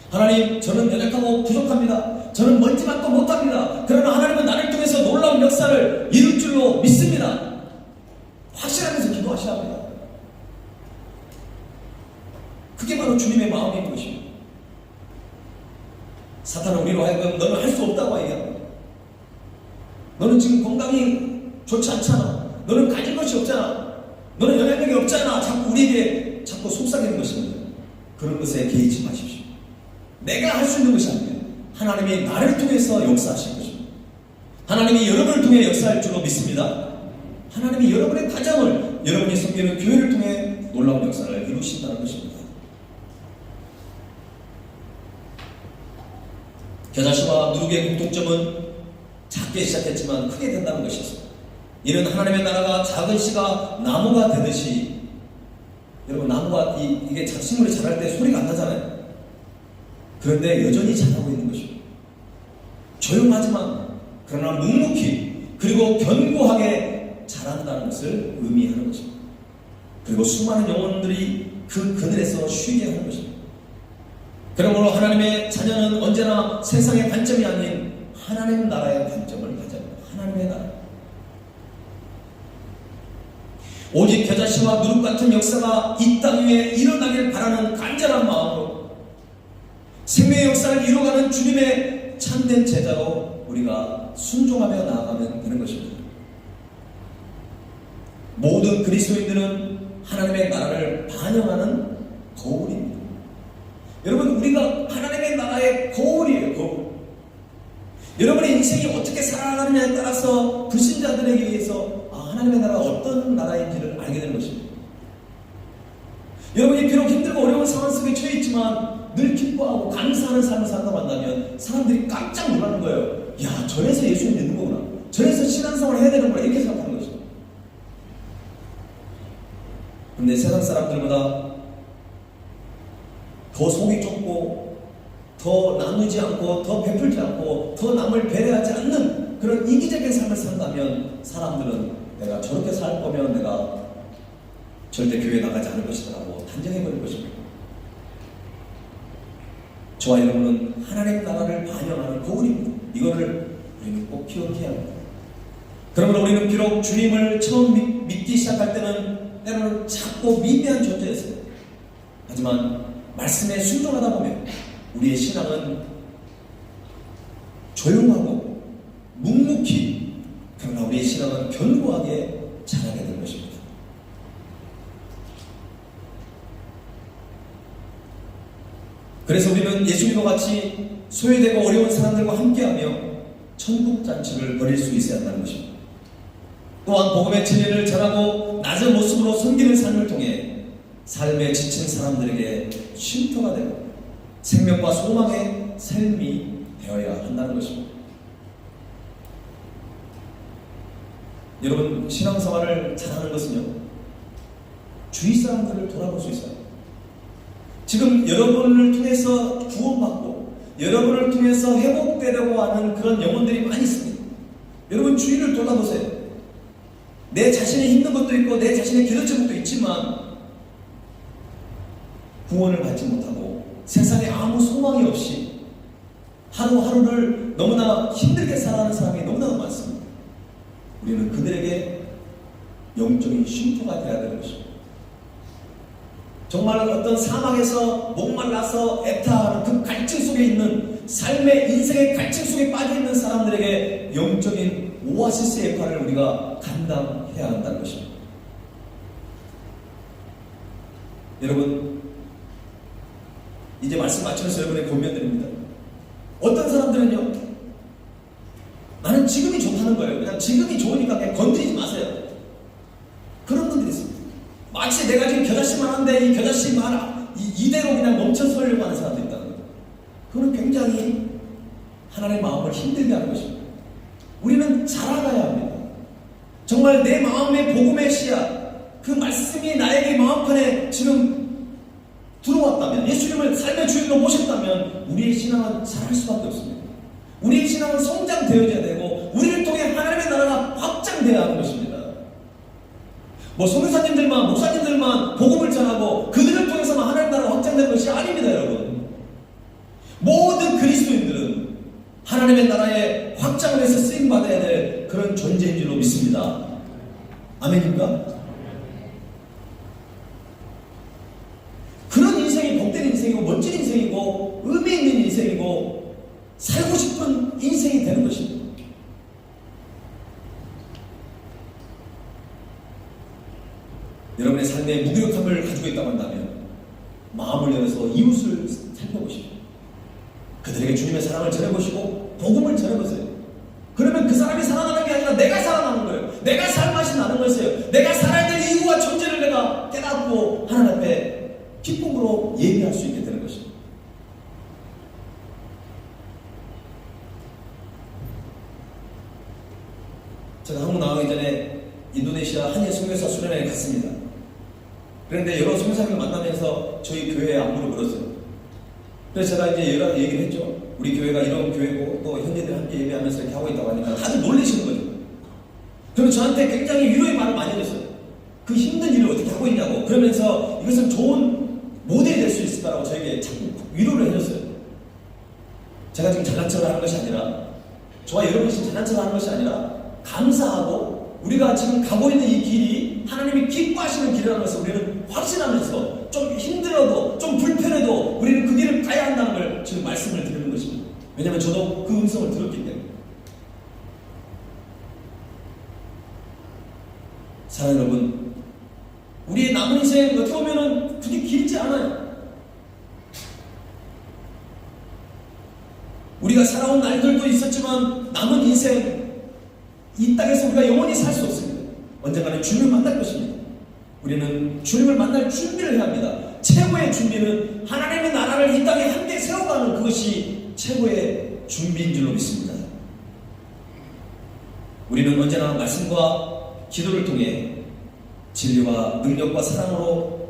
하나님, 저는 연약하고 부족합니다. 저는 멀티만도 못합니다. 그러나 하나님은 나를 통해서 놀라운 역사를 이룰 줄로 믿습니다. 확신하면서 기도하셔야 합니다. 그게 바로 주님의 마음인 것입니다. 사탄은 우리로 하여금 너는 할 수 없다고 얘기합니다. 너는 지금 건강이 좋지 않잖아. 너는 가진 것이 없잖아. 너는 영향력이 없잖아. 자꾸 우리에게 자꾸 속삭이는 것입니다. 그런 것에 개의치 마십시오. 내가 할 수 있는 것이 아닙니다. 하나님이 나를 통해서 역사하실 것입니다. 하나님이 여러분을 통해 역사할 줄로 믿습니다. 하나님이 여러분의 가정을, 여러분이 섬기는 교회를 통해 놀라운 역사를 이루신다는 것입니다. 겨자씨와 누룩의 공통점은 작게 시작했지만 크게 된다는 것이었습니다. 이는 하나님의 나라가 작은 씨가 나무가 되듯이, 여러분, 나무가 이게 작식물이 자랄 때 소리가 안 나잖아요. 그런데 여전히 자라고 있는 것입니다. 조용하지만 그러나 묵묵히 그리고 견고하게 자란다는 것을 의미하는 것입니다. 그리고 수많은 영혼들이 그 그늘에서 쉬게 하는 것입니다. 그러므로 하나님의 자녀는 언제나 세상의 관점이 아닌 하나님 나라의 관점을 가져야 합니다. 하나님의 나라. 오직 겨자씨와 누룩 같은 역사가 이 땅 위에 일어나길 바라는 간절한 마음으로 생명의 역사를 이루어가는 주님의 참된 제자로 우리가 순종하며 나아가면 되는 것입니다. 모든 그리스도인들은 하나님의 나라를 반영하는 거울입니다. 여러분, 우리가 하나님의 나라의 거울이에요. 거울. 여러분의 인생이 어떻게 살아가느냐에 따라서 불신자들에게 의해서 하나님의 나라가 어떤 나라인지를 알게 되는 것입니다. 여러분이 비록 힘들고 어려운 상황 속에 처해 있지만 늘 기뻐하고 감사하는 삶을 산다고 한다면 사람들이 깜짝 놀라는 거예요. 야, 저래서 예수님 믿는 거구나. 저래서 신앙생활을 해야 되는 거야. 이렇게 생각하는 거죠. 근데 세상 사람들보다 더 속이 좁고 더 나누지 않고 더 베풀지 않고 더 남을 배려하지 않는 그런 이기적인 삶을 산다면 사람들은 내가 저렇게 살 거면 내가 절대 교회에 나가지 않을 것이다 라고 단정해버릴 것입니다. 저와 여러분은 하나님의 나라를 반영하는 거울입니다. 이거를 우리는 꼭 기억해야 합니다. 그러므로 우리는 비록 주님을 처음 믿기 시작할 때는 때로는 작고 미미한 존재였어요. 하지만 말씀에 순종하다 보면 우리의 신앙은 조용하고 묵묵히, 그러나 우리의 신앙은 견고하게 자라게 될 것입니다. 그래서 우리는 예수님과 같이 소외되고 어려운 사람들과 함께하며 천국 잔치를 벌일 수 있어야 한다는 것입니다. 또한 복음의 진리를 전하고 낮은 모습으로 섬기는 삶을 통해 삶에 지친 사람들에게 쉼터가 되고 생명과 소망의 삶이 되어야 한다는 것입니다. 여러분, 신앙생활을 잘하는 것은요, 주위 사람들을 돌아볼 수 있어요. 지금 여러분을 통해서 구원받고 여러분을 통해서 회복되려고 하는 그런 영혼들이 많이 있습니다. 여러분 주위를 돌아보세요. 내 자신이 힘든 것도 있고 내 자신의 기도적인 것도 있지만 구원을 받지 못하고 세상에 아무 소망이 없이 하루하루를 너무나 힘들게 살아가는 사람이 너무나 많습니다. 우리는 그들에게 영적인 쉼터가 되어야 되는 것입니다. 정말 어떤 사막에서 목말라서 애타하는 그 갈증 속에 있는 삶의 인생의 갈증 속에 빠져있는 사람들에게 영적인 오아시스의 역할을 우리가 감당해야 한다는 것입니다. 여러분, 이제 말씀 마치면서 여러분의 권면드립니다. 어떤 사람들은요, 나는 지금이 좋다는 거예요. 그냥 지금이 좋으니까 그냥 건드리지 마세요. 그런 분들이 있습니다. 마치 내가 지금 겨자씨만 한데 이 겨자씨만 이대로 그냥 멈춰서려고 하는 사람도 있다는 거예요. 그건 굉장히 하나님의 마음을 힘들게 하는 것입니다. 우리는 자라가야 합니다. 정말 내 마음의 복음의 씨앗, 그 말씀이 나에게 마음판에 지금 들어왔다면, 예수님을 삶의 주인으로 모셨다면 우리의 신앙은 자랄 수밖에 없습니다. 우리의 신앙은 성장되어져야 되고 우리를 통해 하나님의 나라가 확장되어야 하는 것입니다. 뭐 선교사님들만, 목사님들만 복음을 전하고 그들을 통해서만 하나님 나라가 확장되는 것이 아닙니다, 여러분. 모든 그리스도인들은 하나님의 나라의 확장을 위해서 쓰임받아야 될 그런 존재인 줄로 믿습니다. 아멘입니까? 그런 인생이 복된 인생이고 멋진 인생이고 의미 있는 인생이고 살고 싶은 인생이 되는 것입니다. 여러분의 삶에 무기력함을 가지고 있다고 한다면 마음을 열어서 이웃을 살펴보십시오. 그들에게 주님의 사랑을 전해보시고 복음을 전해보세요. 그러면 그 사람이 살아나는 게 아니라 내가 살아나는 거예요. 내가 살 맛이 나는 것이에요. 내가 살아야 될 이유와 존재를 내가 깨닫고 하나님 앞에 기쁨으로 예배할 수 있게 되는 것입니다. 제가 한국 나가기 전에 인도네시아 한예 선교사 수련회에 갔습니다. 그런데 여러 선교사님을 만나면서 저희 교회에 안부를 물었어요. 그래서 제가 이제 여러 얘기를 했죠. 우리 교회가 이런 교회고 또 현지들 함께 예배하면서 이렇게 하고 있다고 하니까 다들 놀라시는 거죠. 그러면 저한테 굉장히 위로의 말을 많이 해줬어요. 그 힘든 일을 어떻게 하고 있냐고. 그러면서 이것은 좋은 모델이 될 수 있을까라고 저에게 자꾸 위로를 해줬어요. 제가 지금 잘난 척을 하는 것이 아니라, 저와 여러분이 지금 잘난 척을 하는 것이 아니라 감사하고 우리가 지금 가고 있는 이 길이 하나님이 기뻐하시는 길이라는 것을 우리는 확신하면서 좀 힘들어도 좀 불편해도 우리는 그 길을 가야 한다는 걸 지금 말씀을 드리는 것입니다. 왜냐하면 저도 그 음성을 들었기 때문에. 사랑하는 여러분, 우리의 남은 인생 어떻게 보면 그렇게 길지 않아요. 우리가 우리가 살아온 날들도 있었지만 남은 인생 이 땅에서 우리가 영원히 살 수 없습니다. 언젠가는 주님을 만날 것입니다. 우리는 주님을 만날 준비를 해야 합니다. 최고의 준비는 하나님의 나라를 이 땅에 함께 세워가는 그것이 최고의 준비인 줄로 믿습니다. 우리는 언제나 말씀과 기도를 통해 진리와 능력과 사랑으로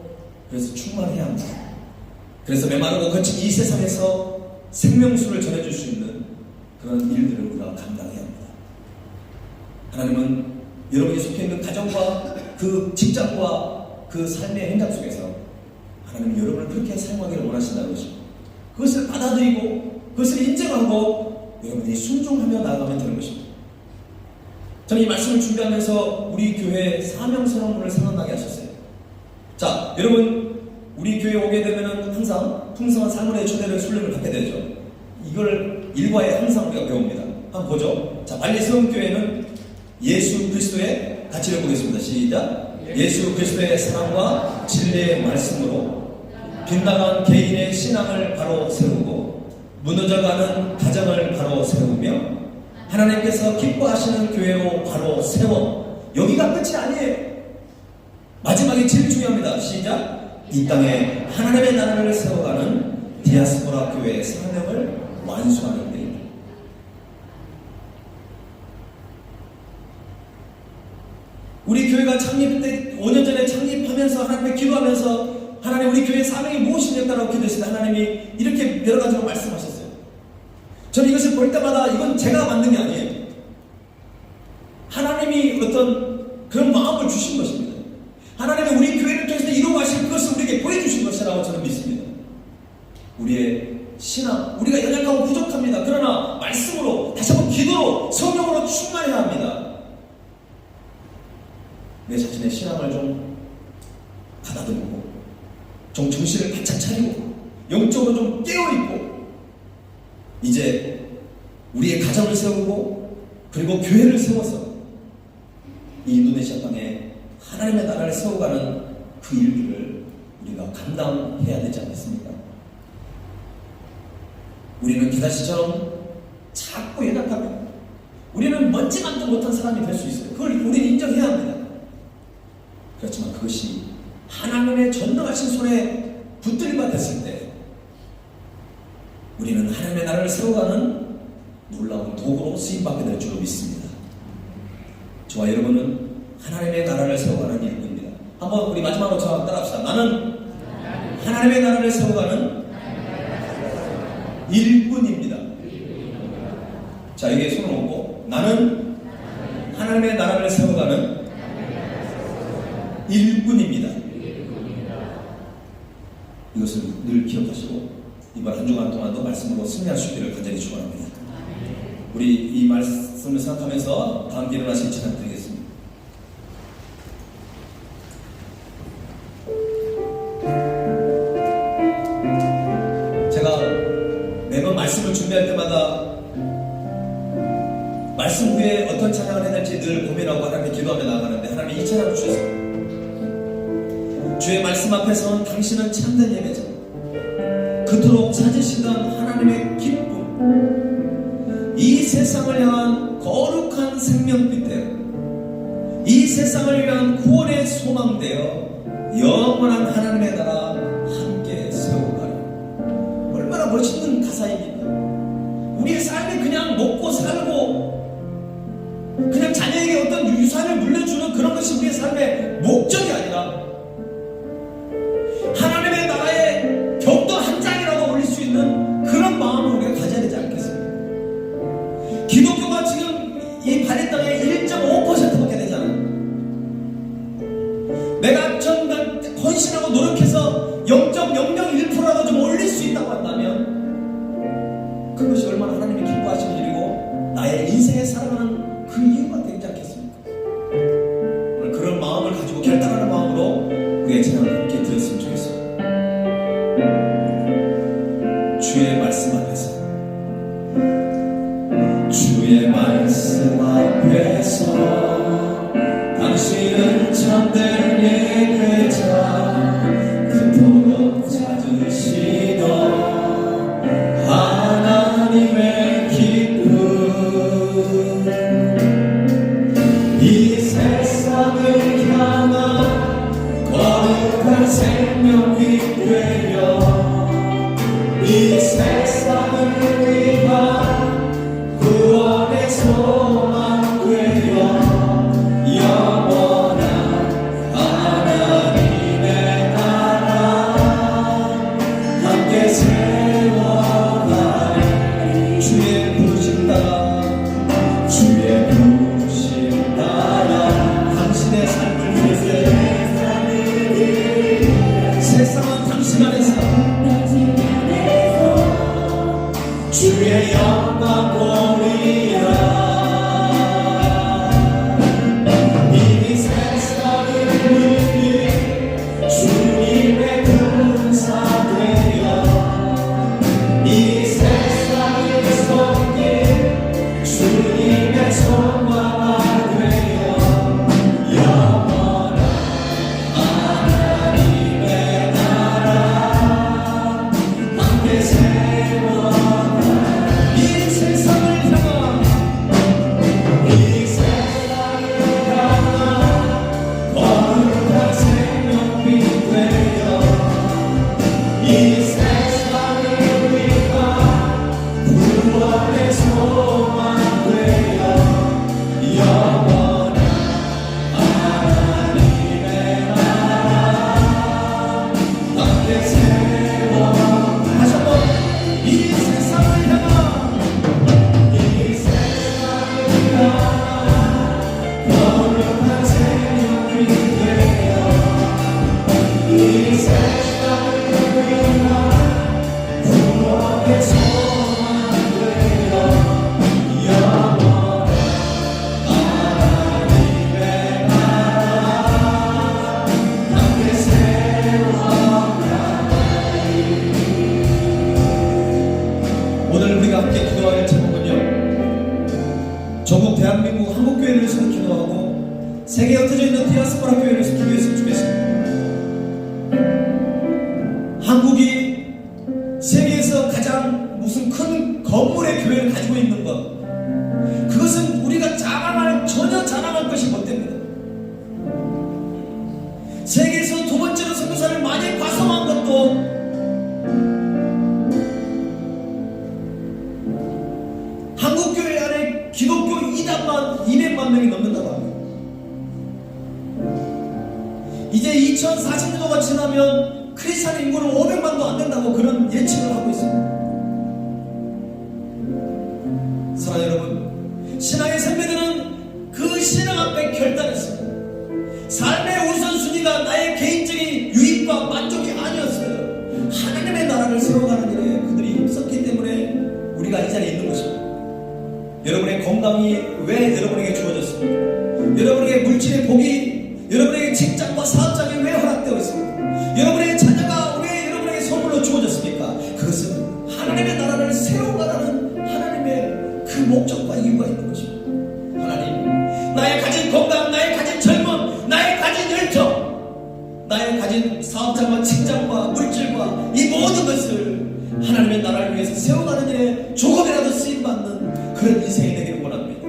그래서 충만해야 합니다. 그래서 메마르고 거친 이 세상에서 생명수를 전해줄 수 있는 그런 일들을 우리가 감당해야 합니다. 하나님은 여러분이 속해 있는 가정과 그 직장과 그 삶의 현장 속에서 하나님은 여러분을 그렇게 사용하기를 원하신다는 것입니다. 그것을 받아들이고 그것을 인정하고 여러분이 순종하며 나아가면 되는 것입니다. 저는 이 말씀을 준비하면서 우리 교회 사명선언문을 생각나게 하셨어요. 자, 여러분 우리 교회에 오게 되면 항상 풍성한 사문의 초대를 순례를 받게 되죠. 이걸 일과에 항상 우리가 배웁니다. 한번 보죠. 자, 발리세움교회는 예수 그리스도의 같이 읽어보겠습니다. 시작. 예수 그리스도의 사랑과 진리의 말씀으로 빗나간 개인의 신앙을 바로 세우고 무너져가는 가정을 바로 세우며 하나님께서 기뻐하시는 교회로 바로 세워. 여기가 끝이 아니에요. 마지막이 제일 중요합니다. 시작. 이 땅에 하나님의 나라를 세워가는 디아스포라 교회의 사명을 완수하는 데입니다. 우리 교회가 창립 때 5년 전에 창립하면서 하나님께 기도하면서 하나님 우리 교회의 사명이 무엇이냐고 기도했을 때 하나님이 이렇게 여러 가지로 말씀하셨어요. 저는 이것을 볼 때마다 이건 제가 만든 게 아니에요. 하나님이 어떤 그런 마음을 주신 것입니다. 하나님이 우리 교회를 통해서 이루어가실 그것을 우리에게 보여주신 것이라고 저는 믿습니다. 우리의 신앙, 우리가 연약하고 부족합니다. 그러나 말씀으로, 다시 한번 기도로, 성령으로 충만해야 합니다. 내 자신의 신앙을 좀 가다듬고 좀 정신을 바짝 차리고 영적으로 좀 깨어있고 이제 우리의 가정을 세우고 그리고 교회를 세워서 이 인도네시아 땅에 하나님의 나라를 세워가는 그 일들을 우리가 감당해야 되지 않겠습니까? 우리는 기다시처럼 작고 연약합니다. 우리는 먼지만도 못한 사람이 될 수 있어요. 그걸 우리는 인정해야 합니다. 그렇지만 그것이 하나님의 전능하신 손에 붙들림만 됐을 때 우리는 하나님의 나라를 세워가는 놀라운 도구로 쓰임받게 될 줄로 믿습니다. 저와 여러분은 하나님의 나라를 세워가는 일꾼입니다. 한번 우리 마지막으로 저와 따라합시다. 나는 하나님의 나라를 세워가는 일꾼입니다. 자, 여기에 손을 얹고 나는 하나님의 나라를 세워가는 일꾼입니다. 이것을 늘 기억하시고 이번 한 주간 동안도 말씀으로 승리할 수 있기를 간절히 축원합니다. 우리 이 말씀을 생각하면서 다 함께 일어나서 찬양 드리겠습니다. 제가 매번 말씀을 준비할 때마다 말씀 후에 어떤 찬양을 해야 될지 늘 고민하고 하나님께 기도하며 나아가는데 하나님이 이 찬양을 주셨습니다. 주의 말씀 앞에서는 당신은 참된 예배자, 그토록 찾으시던 하나님의 기쁨, 이 세상을 향한 거룩한 생명빛되어 이 세상을 위한 구원의 소망되어 영원한 하나님의 나라 함께 세워가라. 얼마나 멋있는 가사입니까? 우리의 삶이 그냥 먹고 살고 그냥 자녀에게 어떤 유산을 물려주는 그런 것이 우리의 삶의 목적이 아니라 하나님의 나라의 벽도 한 장이라도 올릴 수 있는 그런 마음을 우리가 가져야 되지 않겠습니까? 기독교가 지금 이 발리 땅에 1.5%밖에 되지 않아요. 내가 정말 헌신하고 노력해서 0.001%라도 좀 올릴 수 있다고 한다면 그것이 얼마나 하나님이 기뻐하시는 일이고 나의 인생에 살아가는 그 이유가 되지 않겠습니까? 오늘 그런 마음을 가지고 결단하는 마음으로 우리의 찬양을 함께 드렸으면 좋겠습니다. 주의 말씀 앞에서 주의 말씀 앞에서 당신은 참된 예배자 그토록 찾으시던 하나님의 되어 이 세상을 위한 구원의 소망 되어 영원한 하나님의 나라 함께 세워가리. 주의 부르심 따라 주의 부르심 따라 당신의 삶을 위해서 세상은 당신 안에서 주의 영광 보리라. 이 세상을 위해 주님의 군사 되어 이 세상을 섬긴 주님의 소망 되어 영원한 하나님의 나라 함께 세워 이 세상을 향한 거룩한 생명빛 되어 이 세상을 위한 구원의 소망 되어 영원한 하나님의 나라 함께 세워. 다시 한번 이 세상을 향한 거룩한 생명빛 되어 이 세상을 위한 구원의 소망 되어 영원한 하나님의 나라 함께 세워가리. 오늘 우리가 함께 기도할 제목은요, 전국 대한민국 한국교회를 위해서 기도하고 세계에 흩어져 있는 디아스포라 교회를 위해서 기도했으면 좋겠습니다. 한국이 세계에서 가장 무슨 큰 건물의 교회를 가지고 있는 것, 그것은 우리가 전혀 자랑할 것이 못 됩니다. 세계에서 두 번째로 선교사를 많이 파송한 것도 한국교회 안에 기독교 이단만 200만 명이 넘는다고 합니다. 이제 2040년도가 지나면 크리스찬 인구는 500만도 안 된다고 그런 예측을 하고 있습니다. 사랑하는 여러분, 신앙의 선배들은 그 신앙 앞에 결단했습니다. 삶의 우선순위가 나의 개인적인 유익과 만족이 아니었어요. 하나님의 나라를 세워가는 일에 그들이 힘썼기 때문에 우리가 이 자리에 있는 것입니다. 여러분의 건강이 왜 여러분에게 주어졌습니까? 여러분에게 물질의 복이, 여러분에게 직장과 사업장이 왜 허락되어 있습니까? 여러분의 자녀가 왜 여러분에게 선물로 주어졌습니까? 그것은 하나님의 나라를 세워가라는 하나님의 그 목적과 이유가 있는 것입니다. 하나님, 나의 가진 건강, 나의 가진 젊음, 나의 가진 열정, 나의 가진 사업장과 직장과 물질과 이 모든 것을 하나님의 나라를 위해서 세워가는 일에 조금이라도 쓰임받는 그런 인생이 되기를 원합니다.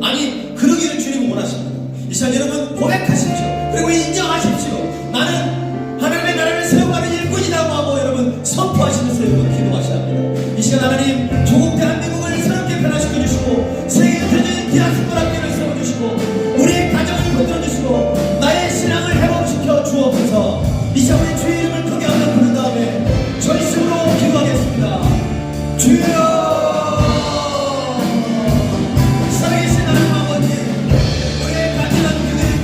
아니, 그러기를 주님은 원하십니다. 이 시간 여러분 고백하십시오. 그리고 인정하십시오. 나는 하나님의 나라를 세워가는 일꾼이라고 하고 여러분 선포하시면서 여러분 기도하셔야 합니다. 이 시간 하나님 조국 대한민국을 새롭게 변화시켜 주시고 세계에 펼쳐진 디아스포라 교회를 세워주시고 우리의 가정을 건드려주시고 나의 신앙을 회복시켜 주옵소서. 이 시간 우리 주의 이름을 크게 한번 부른 다음에 전심으로 기도하겠습니다. 주여, 살아계신 하나님 아버지, 우리의 간절한 기도를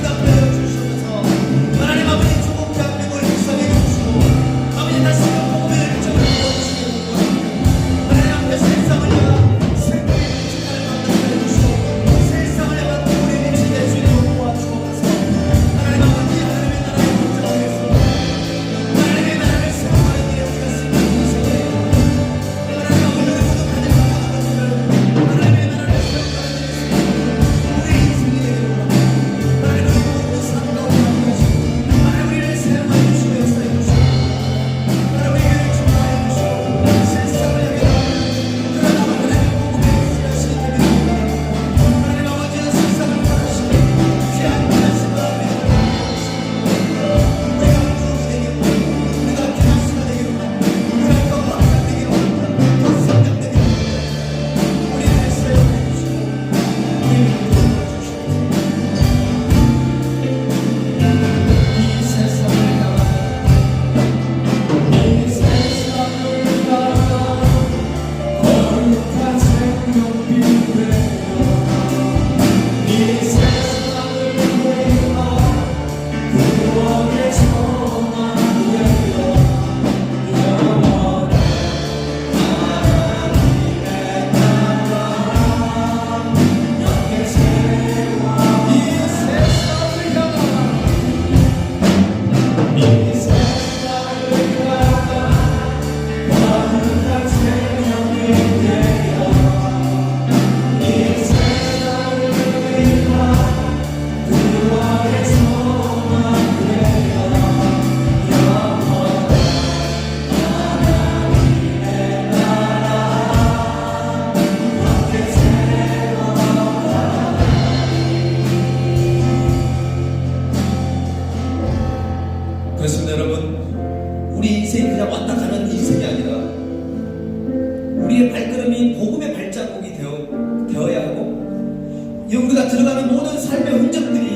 우리가 들어가는 모든 삶의 흔적들이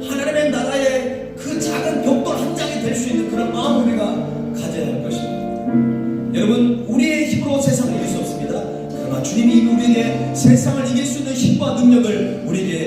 하나님의 나라의 그 작은 벽돌 한 장이 될 수 있는 그런 마음을 우리가 가져야 할 것입니다. 여러분, 우리의 힘으로 세상을 이길 수 없습니다. 그러나 주님이 우리에게 세상을 이길 수 있는 힘과 능력을 우리에게